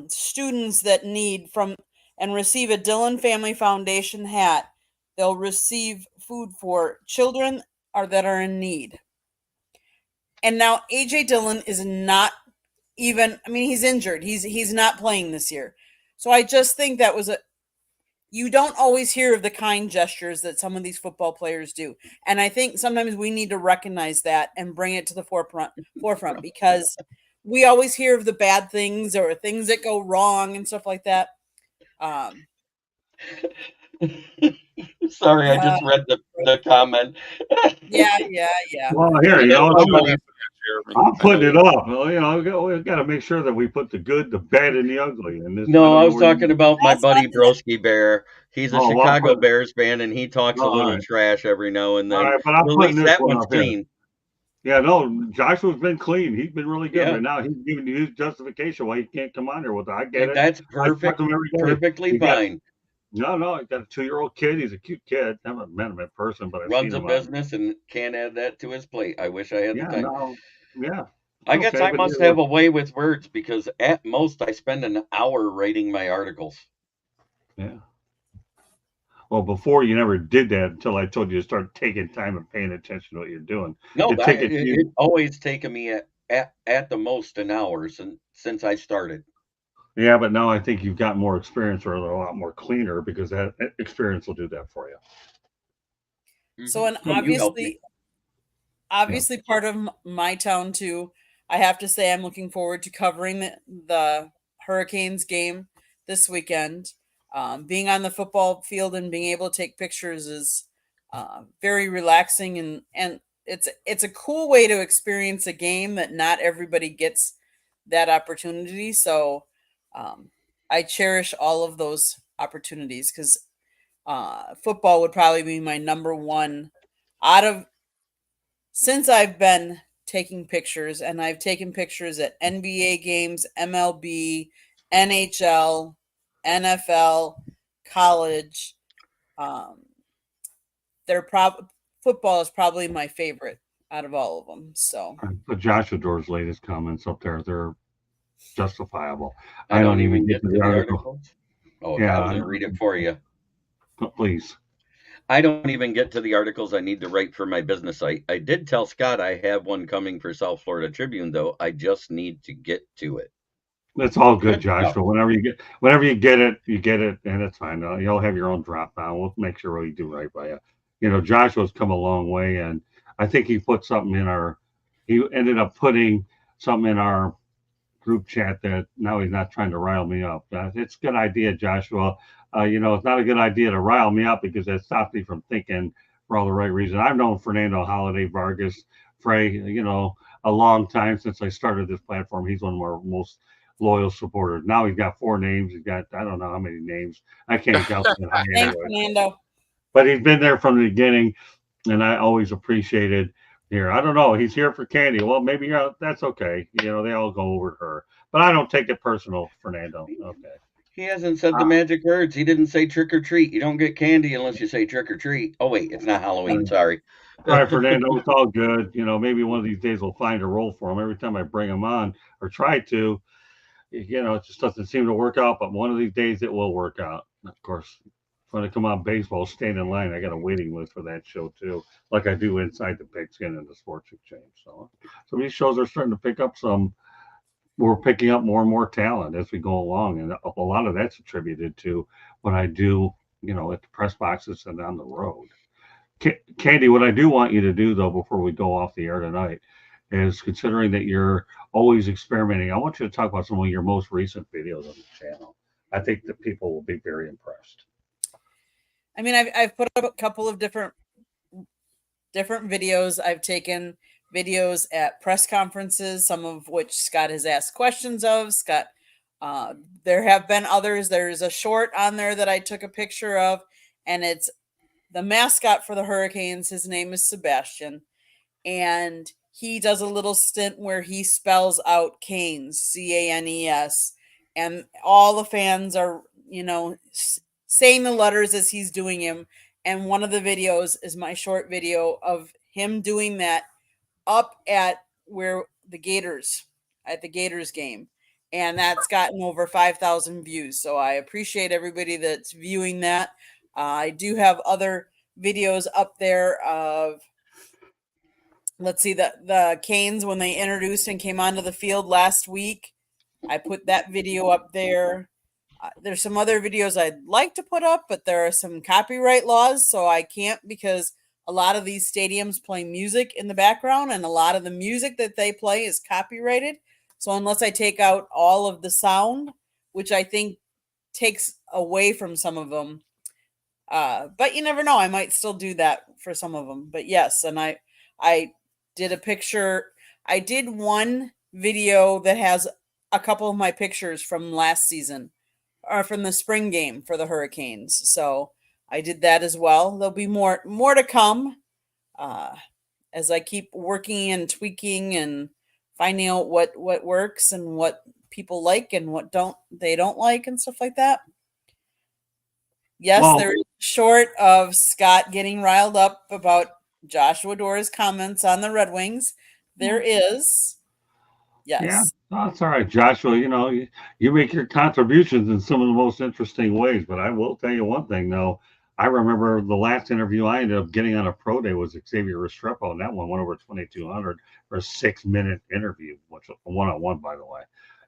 Speaker 1: students that need from and receive a Dillon Family Foundation hat. They'll receive food for children that are in need. And now AJ Dillon is not even, I mean, he's injured. He's not playing this year. So I just think that was you don't always hear of the kind gestures that some of these football players do. And I think sometimes we need to recognize that and bring it to the forefront because we always hear of the bad things or things that go wrong and stuff like that.
Speaker 2: Sorry, I just read the comment.
Speaker 1: Yeah.
Speaker 4: Well, here, you know,
Speaker 2: Somebody-
Speaker 4: I'm putting it up. Well, you know, we've got to make sure that we put the good, the bad, and the ugly in this.
Speaker 2: No, I was
Speaker 4: don't know where
Speaker 2: talking about my
Speaker 1: That's
Speaker 2: buddy
Speaker 1: not-
Speaker 2: Broski Bear. He's a
Speaker 4: Oh, well,
Speaker 2: Chicago
Speaker 4: but-
Speaker 2: Bears fan, and he talks a
Speaker 4: All
Speaker 2: little
Speaker 4: right.
Speaker 2: trash every now and
Speaker 4: All
Speaker 2: then.
Speaker 4: right, but I'm
Speaker 2: At
Speaker 4: putting
Speaker 2: least
Speaker 4: this
Speaker 2: that
Speaker 4: one
Speaker 2: one's
Speaker 4: up here.
Speaker 2: clean.
Speaker 4: Yeah, no, Joshua's been clean. He's been really good.
Speaker 2: Yeah.
Speaker 4: But now he's giving you his justification why he can't come on here with it. I get
Speaker 2: And
Speaker 4: it.
Speaker 2: that's
Speaker 4: I talk
Speaker 2: perfect,
Speaker 4: to him every day.
Speaker 2: perfectly
Speaker 4: He got-
Speaker 2: fine.
Speaker 4: No, he's got a 2-year-old kid. He's a cute kid. I haven't met him in person, but I've
Speaker 2: Runs
Speaker 4: seen
Speaker 2: a
Speaker 4: him.
Speaker 2: business and can't add that to his plate. I wish I had the
Speaker 4: Yeah,
Speaker 2: time.
Speaker 4: no, yeah.
Speaker 2: I guess
Speaker 4: Okay,
Speaker 2: I
Speaker 4: but
Speaker 2: must
Speaker 4: either
Speaker 2: have a way with words because at most I spend an hour writing my articles.
Speaker 4: Yeah. Well, before you never did that until I told you to start taking time and paying attention to what you're doing.
Speaker 2: No,
Speaker 4: To take it to you-
Speaker 2: it's always taken me at the most an hour since I started.
Speaker 4: Yeah, but now I think you've got more experience or a lot more cleaner because that experience will do that for you.
Speaker 1: So, and
Speaker 2: Well, you helped me.
Speaker 1: obviously part of my town too. I have to say I'm looking forward to covering the Hurricanes game this weekend. Being on the football field and being able to take pictures is very relaxing and it's a cool way to experience a game that not everybody gets that opportunity. So I cherish all of those opportunities because football would probably be my number one since I've been taking pictures, and I've taken pictures at NBA games, MLB, NHL, NFL, college. Football is probably my favorite out of all of them. So
Speaker 4: I put Joshua Door's latest comments up there. They're justifiable.
Speaker 2: I don't even get to the articles. Oh,
Speaker 4: Yeah,
Speaker 2: I was going to read it for you.
Speaker 4: Please.
Speaker 2: I don't even get to the articles I need to write for my business site. I did tell Scott I have one coming for South Florida Tribune, though. I just need to get to it.
Speaker 4: That's all good,
Speaker 2: Good
Speaker 4: Joshua.
Speaker 2: stuff.
Speaker 4: Whenever you get it, and it's fine. You'll have your own drop down. We'll make sure we do right by you. You know, Joshua's come a long way, and I think he put something he ended up putting something in our group chat that now he's not trying to rile me up. It's a good idea, Joshua. You know, it's not a good idea to rile me up because that stops me from thinking for all the right reasons. I've known Fernando Holiday Vargas, Frey, you know, a long time since I started this platform. He's one of our most loyal supporters. Now he's got 4 names. He's got, I don't know how many names. I can't count them.
Speaker 1: thanks, Fernando.
Speaker 4: But he's been there from the beginning, and I always appreciated here. I don't know. He's here for Candy. Well, maybe that's okay. You know, they all go over to her. But I don't take it personal, Fernando. Okay.
Speaker 2: He hasn't said the magic words. He didn't say trick or treat. You don't get candy unless you say trick or treat. Oh, wait, it's not Halloween. Sorry.
Speaker 4: All right, Fernando, it's all good. You know, maybe one of these days we'll find a role for him. Every time I bring him on or try to, you know, it just doesn't seem to work out. But one of these days it will work out. Of course, when I come on baseball, stand in line. I got a waiting list for that show too, like I do inside the Pigskin and the Sports Exchange. So these shows are starting to pick up we're picking up more and more talent as we go along. And a lot of that's attributed to what I do, at the press boxes and on the road. Candy, what I do want you to do though before we go off the air tonight is, considering that you're always experimenting, I want you to talk about some of your most recent videos on the channel. I think that people will be very impressed.
Speaker 1: I mean, I've put up a couple of different videos. I've taken videos at press conferences, some of which Scott has asked questions of. Scott, there have been others. There's a short on there that I took a picture of, and it's the mascot for the Hurricanes. His name is Sebastian, and he does a little stint where he spells out Canes, Canes, and all the fans are, saying the letters as he's doing him. And one of the videos is my short video of him doing that up at where the Gators game. And that's gotten over 5,000 views. So I appreciate everybody that's viewing that. I do have other videos up there of, let's see, the Canes when they introduced and came onto the field last week. I put that video up there. There's some other videos I'd like to put up, but there are some copyright laws, so I can't, because a lot of these stadiums play music in the background, and a lot of the music that they play is copyrighted. So unless I take out all of the sound, which I think takes away from some of them, but you never know, I might still do that for some of them. But yes, and I did a picture. I did one video that has a couple of my pictures from last season, or from the spring game for the Hurricanes. So I did that as well. There'll be more to come as I keep working and tweaking and finding out what works and what people like and what they don't like and stuff like that. Yes,
Speaker 4: Well,
Speaker 1: there is a short of Scott getting riled up about Joshua Dora's comments on the Red Wings. There is. Yes.
Speaker 4: Yeah, that's all right, Joshua. You make your contributions in some of the most interesting ways. But I will tell you one thing, though. I remember the last interview I ended up getting on a pro day was Xavier Restrepo, and that one went over 2,200 for a 6-minute interview, which was a one-on-one, by the way.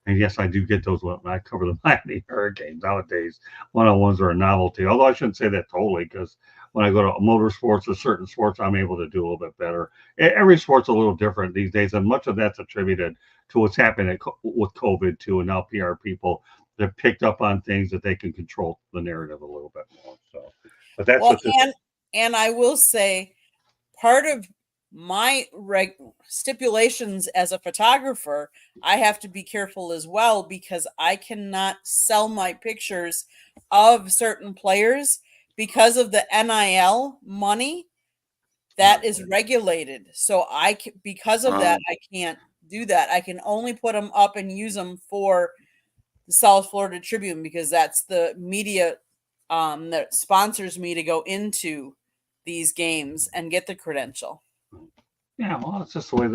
Speaker 4: And yes, I do get those when I cover the Miami Hurricanes. Nowadays, one-on-ones are a novelty. Although I shouldn't say that totally, because when I go to motorsports or certain sports, I'm able to do a little bit better. Every sport's a little different these days, and much of that's attributed to what's happening with COVID too, and now PR people, they've picked up on things that they can control the narrative a little bit more. So, but that's
Speaker 1: well,
Speaker 4: what this,
Speaker 1: and I will say, part of my stipulations as a photographer, I have to be careful as well, because I cannot sell my pictures of certain players because of the NIL money that is regulated. So because of that, I can't do that. I can only put them up and use them for the South Florida Tribune, because that's the media that sponsors me to go into these games and get the credential.
Speaker 4: yeah, well, it's just the way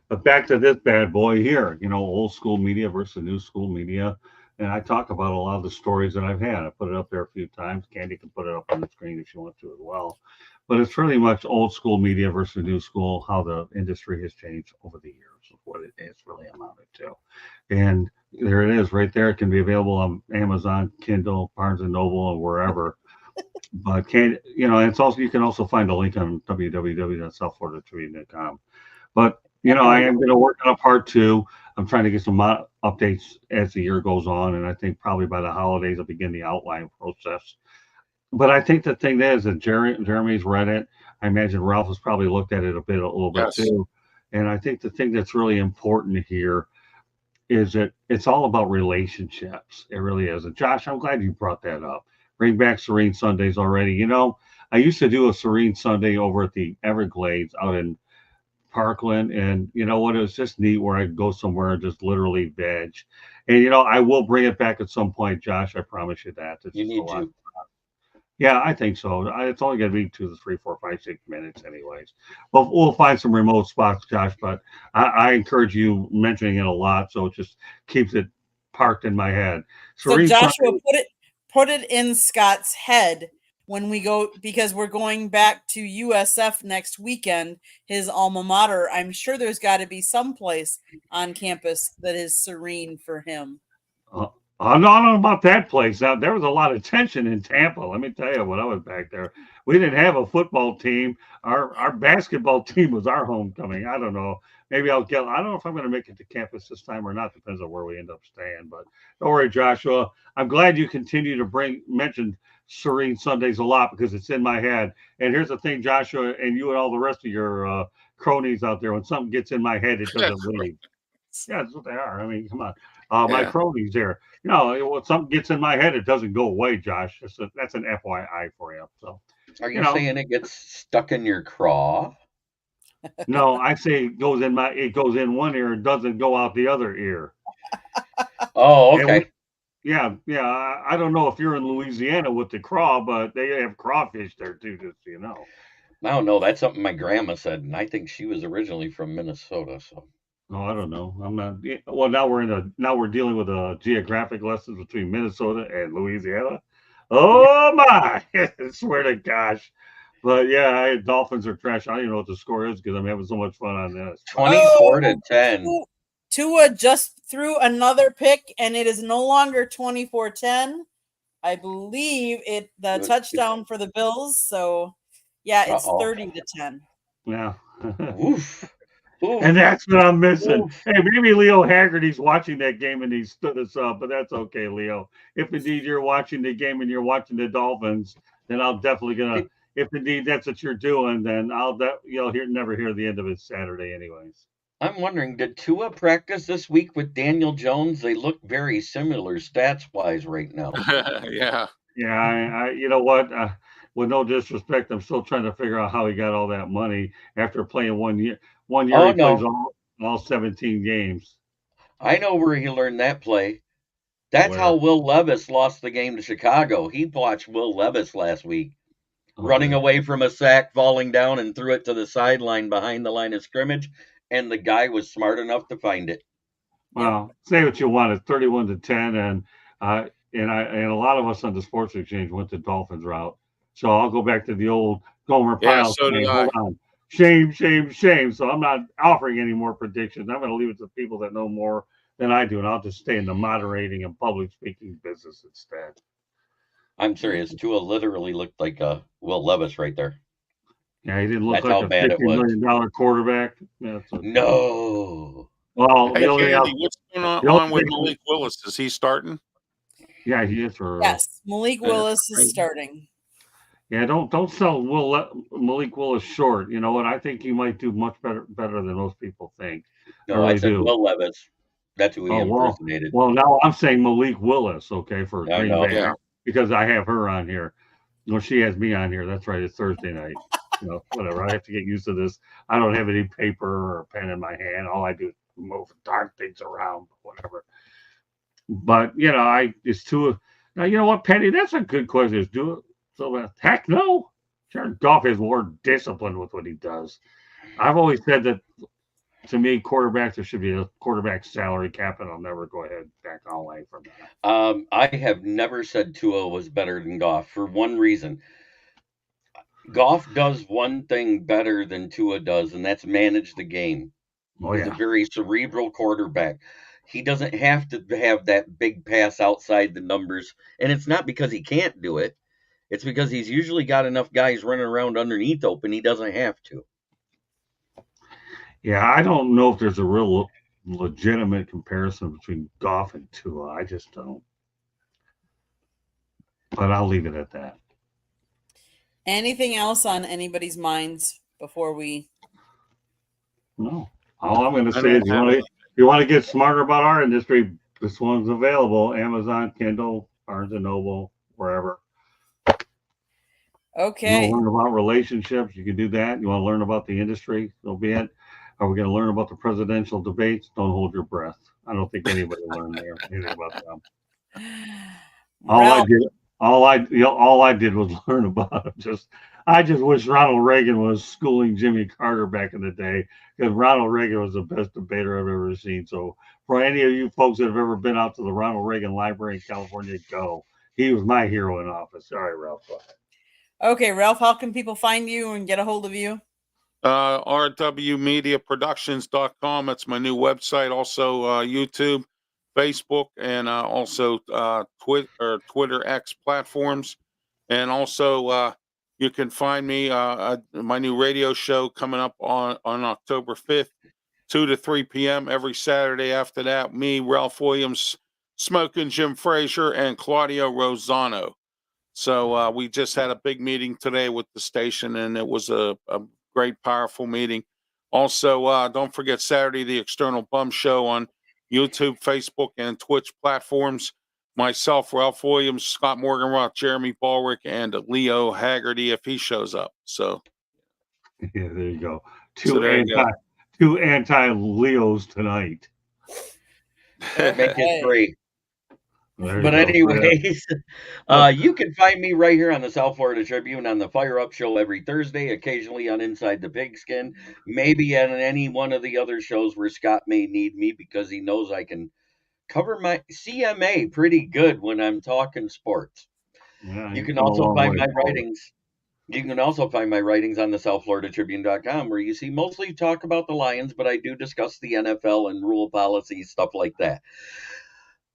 Speaker 4: but back to this bad boy here, old school media versus new school media. And I talk about a lot of the stories that I've had. I put it up there a few times. Candy can put it up on the screen if she wants to as well. But it's really much old school media versus new school, how the industry has changed over the years, is what it's really amounted to. And there it is right there. It can be available on Amazon, Kindle, Barnes & Noble, and wherever. But it's also, you can also find a link on www.southfloridatribune.com. But I am going to work on a part 2. I'm trying to get some updates as the year goes on, and I think probably by the holidays I'll begin the outline process. But I think the thing is that Jeremy's read it. I imagine Ralph has probably looked at it a little bit too. And I think the thing that's really important here is that it's all about relationships. It really is. And Josh, I'm glad you brought that up. Bring back Serene Sundays already. I used to do a Serene Sunday over at the Everglades out in Parkland, and it was just neat where I'd go somewhere and just literally veg. And I will bring it back at some point, Josh. I promise you that.
Speaker 2: You need to.
Speaker 4: Yeah, I think so. It's only going to be 2 to 3, 4, 5, 6 minutes anyways. Well, we'll find some remote spots, Josh, but I encourage you mentioning it a lot, so it just keeps it parked in my head.
Speaker 1: So Joshua, put it in Scott's head when we go, because we're going back to USF next weekend, his alma mater. I'm sure there's got to be some place on campus that is serene for him.
Speaker 4: I don't know about that place. Now, there was a lot of tension in Tampa. Let me tell you, when I was back there, we didn't have a football team. Our basketball team was our homecoming. I don't know. Maybe I'll get. I don't know if I'm going to make it to campus this time or not. Depends on where we end up staying. But don't worry, Joshua. I'm glad you continue to mention Serene Sundays a lot because it's in my head. And here's the thing, Joshua, and you and all the rest of your cronies out there. When something gets in my head, it doesn't leave. Yeah, that's what they are. I mean, come on. My
Speaker 3: Yeah.
Speaker 4: cronies there. When something gets in my head, it doesn't go away, Josh. That's an FYI for you. So,
Speaker 2: Are you saying it gets stuck in your craw?
Speaker 4: no, I say it goes in one ear and doesn't go out the other ear.
Speaker 2: Oh, okay.
Speaker 4: Yeah. I don't know if you're in Louisiana with the craw, but they have crawfish there too, just so you know.
Speaker 2: I don't know. That's something my grandma said, and I think she was originally from Minnesota. So.
Speaker 4: Oh, I don't know. I'm not. Well, now we're dealing with a geographic lessons between Minnesota and Louisiana. Oh my! I swear to gosh. But yeah, Dolphins are trash. I don't even know what the score is because I'm having so much fun on this.
Speaker 2: 24-10.
Speaker 1: Tua just threw another pick, and it is no longer 24-10. I believe the touchdown for the Bills. So yeah, it's 30-10.
Speaker 4: Yeah.
Speaker 2: Oof.
Speaker 4: And that's what I'm missing. Oof. Hey, maybe Leo Haggerty's watching that game and he stood us up, but that's okay, Leo. If indeed you're watching the game and you're watching the Dolphins, then I'll definitely gonna. If indeed that's what you're doing, then you'll never hear the end of it Saturday, anyways.
Speaker 2: I'm wondering, did Tua practice this week with Daniel Jones? They look very similar stats wise right now.
Speaker 3: Yeah.
Speaker 4: Yeah. You know what? With no disrespect, I'm still trying to figure out how he got all that money after playing 1 year. 1 year he plays all 17 games.
Speaker 2: I know where he learned that play. That's how Will Levis lost the game to Chicago. He watched Will Levis last week, running away from a sack, falling down, and threw it to the sideline behind the line of scrimmage, and the guy was smart enough to find it.
Speaker 4: Well, say what you want. It's 31-10, and a lot of us on the Sports Exchange went the Dolphins route. So I'll go back to the old Gomer Pyle.
Speaker 3: So did I.
Speaker 4: Hold on. Shame. So I'm not offering any more predictions. I'm going to leave it to people that know more than I do, and I'll just stay in the moderating and public speaking business instead.
Speaker 2: I'm serious. Tua literally looked like Will Levis right there.
Speaker 4: Yeah, he didn't look like a $50 million quarterback. Yeah,
Speaker 2: no.
Speaker 4: Well,
Speaker 3: hey, Candy, what's going on with Malik Willis? Is he starting?
Speaker 4: Yeah, he is.
Speaker 1: Yes, Malik Willis is starting.
Speaker 4: Yeah, don't sell Malik Willis short. You know what? I think he might do much better than most people think.
Speaker 2: No, I said Will Levis. That's who he impersonated.
Speaker 4: Well, now I'm saying Malik Willis, okay, for Green Bay,
Speaker 3: yeah.
Speaker 4: because I have her on here. No, she has me on here. That's right. It's Thursday night. Whatever. I have to get used to this. I don't have any paper or pen in my hand. All I do is move darn things around, whatever. But it's too. Now you know what, Penny? That's a good question. Is do it. So heck no. Jared Goff is more disciplined with what he does. I've always said that to me, quarterbacks, there should be a quarterback salary cap, and I'll never go ahead and back away from that.
Speaker 2: I have never said Tua was better than Goff for one reason. Goff does one thing better than Tua does, and that's manage the game. He's a very cerebral quarterback. He doesn't have to have that big pass outside the numbers, and it's not because he can't do it. It's because he's usually got enough guys running around underneath open. He doesn't have to.
Speaker 4: Yeah, I don't know if there's a real legitimate comparison between Goff and Tua. I just don't. But I'll leave it at that.
Speaker 1: Anything else on anybody's minds before we?
Speaker 4: No. All I'm going to say is you want to get smarter about our industry, this one's available. Amazon, Kindle, Barnes & Noble, wherever.
Speaker 1: Okay.
Speaker 4: You want to learn about relationships? You can do that. You want to learn about the industry? So be it. Are we going to learn about the presidential debates? Don't hold your breath. I don't think anybody learned there anything about them. All I did was learn about it. I just wish Ronald Reagan was schooling Jimmy Carter back in the day, because Ronald Reagan was the best debater I've ever seen. So for any of you folks that have ever been out to the Ronald Reagan Library in California, go. He was my hero in office. Sorry, Ralph. Go ahead.
Speaker 1: Okay, Ralph, how can people find you and get a hold of you?
Speaker 3: rwmediaproductions.com. That's my new website. Also, YouTube. Facebook, and also Twitter X platforms. And also, you can find me my new radio show coming up on October 5th, 2 to 3 p.m. every Saturday. After that, me, Ralph Williams, Smoking Jim Frazier, and Claudio Rosano. So we just had a big meeting today with the station, and it was a great, powerful meeting. Also, don't forget Saturday, the External Bum Show on YouTube, Facebook, and Twitch platforms. Myself, Ralph Williams, Scott Morganroth, Jeremy Balrick, and Leo Haggerty if he shows up. So,
Speaker 4: Yeah, there you go.
Speaker 3: So there you go.
Speaker 4: Two anti Leos tonight.
Speaker 2: Make it
Speaker 1: Hey.
Speaker 2: 3.
Speaker 4: There you
Speaker 2: But
Speaker 4: go.
Speaker 2: anyways, you can find me right here on the South Florida Tribune on the Fire Up Show every Thursday, occasionally on Inside the Pigskin, maybe on any one of the other shows where Scott may need me because he knows I can cover my CMA pretty good when I'm talking sports.
Speaker 4: Yeah,
Speaker 2: You can
Speaker 4: come a
Speaker 2: also
Speaker 4: long
Speaker 2: find
Speaker 4: way,
Speaker 2: my
Speaker 4: Paul.
Speaker 2: writings. You can also find my writings on the SouthFloridaTribune.com, where you see mostly talk about the Lions, but I do discuss the NFL and rule policies, stuff like that.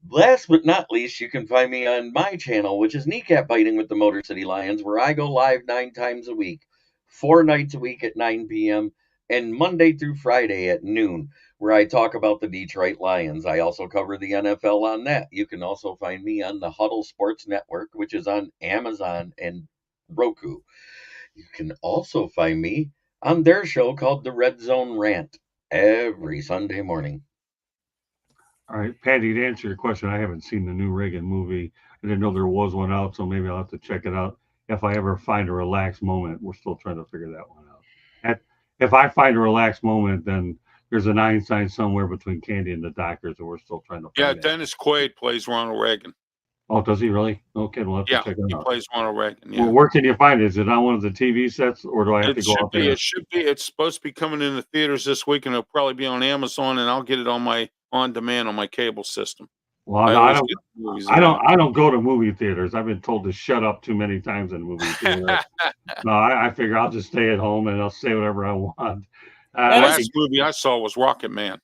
Speaker 2: Last but not least, you can find me on my channel, which is Kneecap Biting with the Motor City Lions, where I go live 9 times a week, 4 nights a week at 9 p.m., and Monday through Friday at noon, where I talk about the Detroit Lions. I also cover the NFL on that. You can also find me on the Huddle Sports Network, which is on Amazon and Roku. You can also find me on their show called The Red Zone Rant every Sunday morning.
Speaker 4: All right, Patty, to answer your question, I haven't seen the new Reagan movie. I didn't know there was one out, so maybe I'll have to check it out. If I ever find a relaxed moment, we're still trying to figure that one out. If I find a relaxed moment, then there's an Einstein somewhere between Candy and the doctors, and we're still trying to find
Speaker 3: Yeah,
Speaker 4: that.
Speaker 3: Dennis Quaid plays Ronald Reagan.
Speaker 4: Oh, does he really? Okay, we'll have to
Speaker 3: Yeah,
Speaker 4: check it
Speaker 3: he
Speaker 4: out.
Speaker 3: plays Ronald Reagan. Yeah.
Speaker 4: Well, where can you find it? Is it on one of the TV sets, or do I have to
Speaker 3: It
Speaker 4: go
Speaker 3: should
Speaker 4: out
Speaker 3: be.
Speaker 4: there?
Speaker 3: It should be. It's supposed to be coming in the theaters this week, and it'll probably be on Amazon, and I'll get it on my on demand on my cable system.
Speaker 4: Well,
Speaker 3: I
Speaker 4: I
Speaker 3: always
Speaker 4: don't.
Speaker 3: get movies
Speaker 4: I
Speaker 3: there.
Speaker 4: don't go to movie theaters. I've been told to shut up too many times in movie theaters. No, I figure I'll just stay at home and I'll say whatever I want.
Speaker 3: The
Speaker 1: That
Speaker 3: last
Speaker 1: is-
Speaker 3: movie I saw was Rocket Man.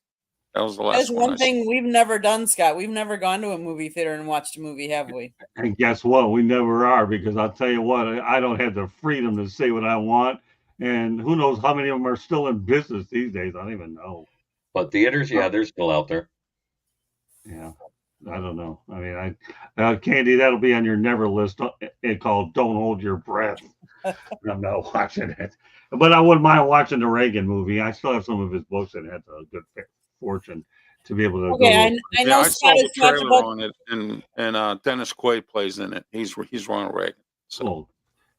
Speaker 3: That was the last
Speaker 1: That's
Speaker 3: one. I
Speaker 1: one
Speaker 3: saw.
Speaker 1: thing we've never done, Scott. We've never gone to a movie theater and watched a movie, have we?
Speaker 4: And guess what? We never are, because I'll tell you what, I don't have the freedom to say what I want. And who knows how many of them are still in business these days? I don't even know.
Speaker 2: But theaters, yeah, they're still out there.
Speaker 4: Yeah, I don't know. I mean, Candy, that'll be on your never list. It called "Don't Hold Your Breath." I'm not watching it, but I wouldn't mind watching the Reagan movie. I still have some of his books, and had a good fortune to be able to.
Speaker 1: Okay,
Speaker 4: go
Speaker 1: I
Speaker 3: Yeah,
Speaker 1: know
Speaker 3: I saw
Speaker 1: Scott
Speaker 3: the
Speaker 1: has talked
Speaker 3: trailer
Speaker 1: about.
Speaker 3: on it, and Dennis Quaid plays in it. He's Ronald Reagan. So
Speaker 4: Cool.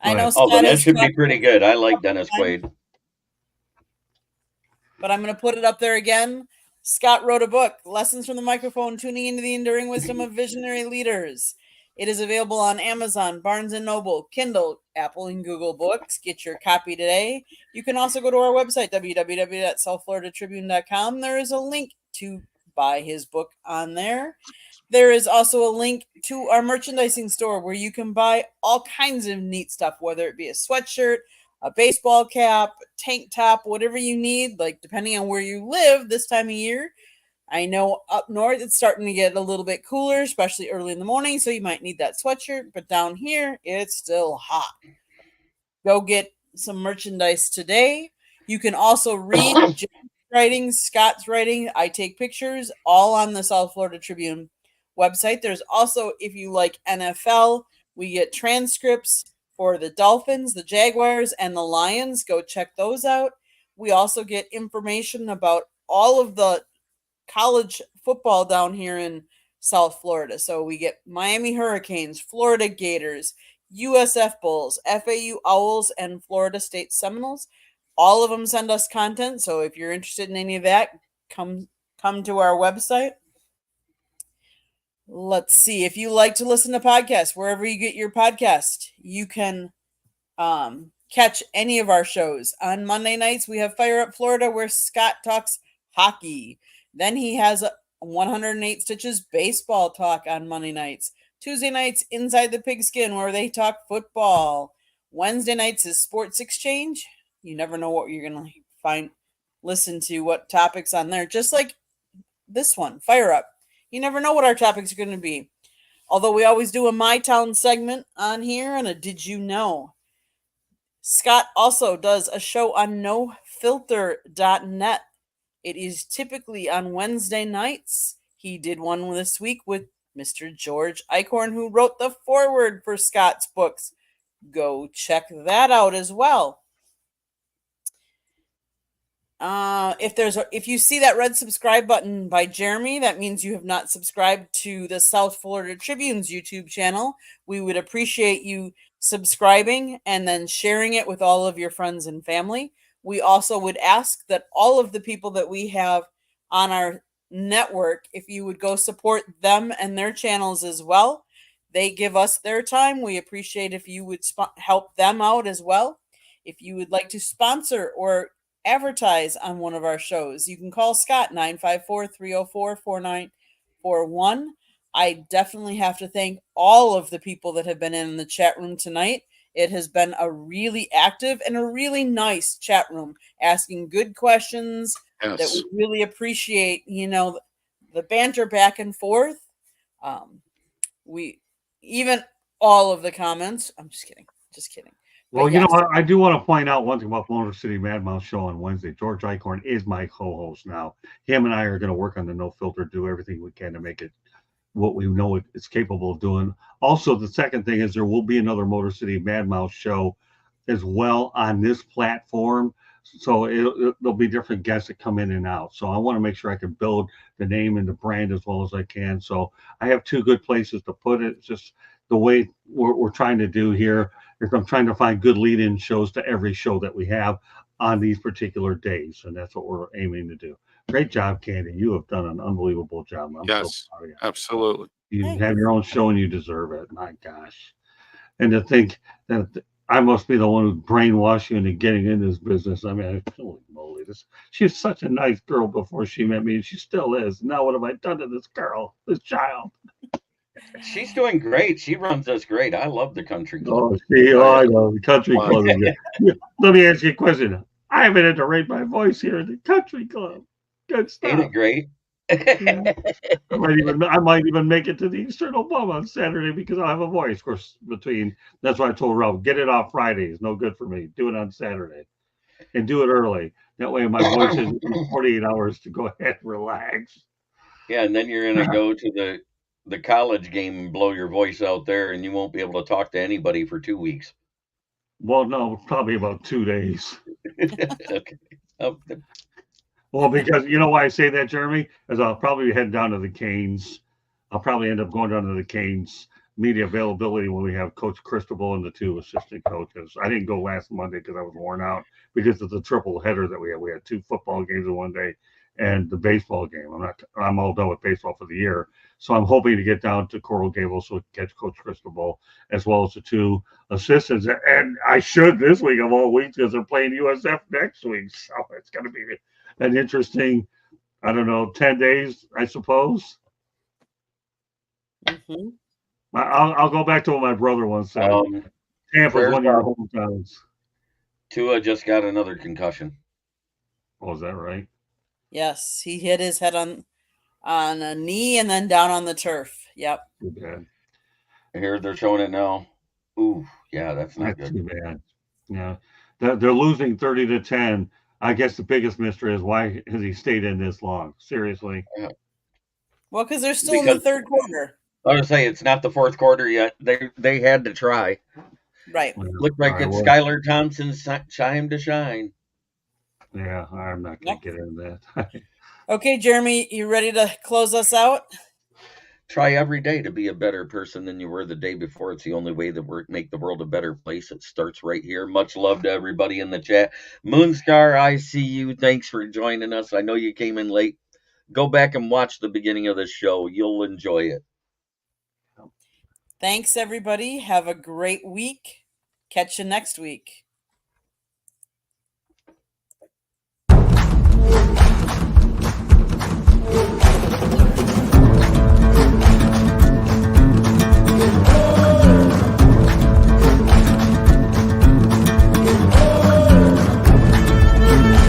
Speaker 1: I know
Speaker 4: Right.
Speaker 2: Oh,
Speaker 1: Scott
Speaker 2: then that
Speaker 1: has
Speaker 2: should be
Speaker 1: talked
Speaker 2: pretty
Speaker 1: about-
Speaker 2: good. I like Dennis Quaid.
Speaker 1: But I'm going to put it up there again. Scott wrote a book, Lessons from the Microphone, Tuning into the Enduring Wisdom of Visionary Leaders. It is available on Amazon, Barnes & Noble, Kindle, Apple, and Google Books. Get your copy today. You can also go to our website, www.southfloridatribune.com. There is a link to buy his book on there. There is also a link to our merchandising store where you can buy all kinds of neat stuff, whether it be a sweatshirt, a baseball cap, tank top, whatever you need, like depending on where you live this time of year. I know up north it's starting to get a little bit cooler, especially early in the morning, so you might need that sweatshirt, but down here it's still hot. Go get some merchandise today. You can also read Jim's writing, Scott's writing, I take pictures, all on the South Florida Tribune website. There's also, if you like NFL, we get transcripts for the Dolphins, the Jaguars, and the Lions. Go check those out. We also get information about all of the college football down here in South Florida. So we get Miami Hurricanes, Florida Gators, USF Bulls, FAU Owls, and Florida State Seminoles. All of them send us content. So if you're interested in any of that, come to our website. Let's see. If you like to listen to podcasts, wherever you get your podcast, you can catch any of our shows. On Monday nights, we have Fire Up Florida, where Scott talks hockey. Then he has 108 Stitches baseball talk on Monday nights. Tuesday nights, Inside the Pigskin, where they talk football. Wednesday nights is Sports Exchange. You never know what you're going to listen to what topics on there. Just like this one, Fire Up. You never know what our topics are going to be. Although we always do a My Town segment on here and a Did You Know? Scott also does a show on nofilter.net. It is typically on Wednesday nights. He did one this week with Mr. George Eichhorn, who wrote the foreword for Scott's books. Go check that out as well. If you see that red subscribe button by Jeremy, that means you have not subscribed to the South Florida Tribune's YouTube channel. We would appreciate you subscribing and then sharing it with all of your friends and family. We also would ask that all of the people that we have on our network, if you would go support them and their channels as well. They give us their time. We appreciate if you would help them out as well. If you would like to sponsor or advertise on one of our shows, you can call Scott 954-304-4941. I definitely have to thank all of the people that have been in the chat room tonight. It has been a really active and a really nice chat room, asking good questions that we really appreciate, the banter back and forth. We even all of the comments. I'm just kidding.
Speaker 4: Well,
Speaker 1: But
Speaker 4: you know
Speaker 1: yes.
Speaker 4: what? I do want to point out one thing about Motor City Mad Mouse show on Wednesday. George Eichhorn is my co-host now. Him and I are going to work on the No Filter, do everything we can to make it what we know it's capable of doing. Also, the second thing is there will be another Motor City Mad Mouse show as well on this platform. So there'll be different guests that come in and out. So I want to make sure I can build the name and the brand as well as I can. So I have two good places to put it. It's just the way we're trying to do here. If I'm trying to find good lead-in shows to every show that we have on these particular days, and that's what we're aiming to do. Great job, Candy. You have done an unbelievable job. I'm so proud of you.
Speaker 3: Absolutely.
Speaker 4: You have your own show and you deserve it. My gosh. And to think that I must be the one who brainwashed you into getting in this business. I mean, holy moly, she was such a nice girl before she met me, and she still is. Now what have I done to this girl, this child?
Speaker 2: She's doing great. She runs us great. I love the country club.
Speaker 4: I know the country club. Let me ask you a question. I haven't had to rate my voice here in the country club. Good stuff.
Speaker 2: Ain't it great?
Speaker 4: I might even make it to the Eastern Oklahoma on Saturday because I'll have a voice. Of course, that's why I told Ralph, get it off Fridays. No good for me. Do it on Saturday and do it early. That way my voice is 48 hours to go ahead and relax.
Speaker 2: Yeah, and then you're going to go to the college game and blow your voice out there, and you won't be able to talk to anybody for 2 weeks.
Speaker 4: Well, no, probably about 2 days.
Speaker 2: Okay.
Speaker 4: Well, because you know why I say that, Jeremy? As I'll probably head down to the Canes. I'll probably end up going down to the Canes media availability when we have Coach Cristobal and the two assistant coaches. I didn't go last Monday because I was worn out because of the triple header that we had. We had 2 football games in one day and the baseball game. I'm all done with baseball for the year. So I'm hoping to get down to Coral Gables so we can catch Coach Cristobal as well as the 2 assistants. And I should this week of all weeks because they're playing USF next week. So it's going to be an interesting, 10 days, I suppose.
Speaker 1: Mm-hmm.
Speaker 4: I'll go back to what my brother once said. Tampa's one of your hometowns.
Speaker 2: Tua just got another concussion.
Speaker 4: Oh, is that right?
Speaker 1: Yes, he hit his head on a knee and then down on the turf. Yep.
Speaker 4: Too bad.
Speaker 2: Here they're showing it now. Ooh, yeah, that's not good.
Speaker 4: Too bad. Yeah, they're losing 30-10. I guess the biggest mystery is why has he stayed in this long? Seriously.
Speaker 2: Yeah.
Speaker 1: Well, because they're still in the third quarter.
Speaker 2: I was say it's not the fourth quarter yet. They had to try.
Speaker 1: Right.
Speaker 2: Looked like it's Skylar Thompson's time to shine.
Speaker 4: Yeah, I'm not going to get into that.
Speaker 1: Okay, Jeremy, you ready to close us out?
Speaker 2: Try every day to be a better person than you were the day before. It's the only way to make the world a better place. It starts right here. Much love to everybody in the chat. Moonscar, I see you. Thanks for joining us. I know you came in late. Go back and watch the beginning of the show. You'll enjoy it.
Speaker 1: Thanks, everybody. Have a great week. Catch you next week.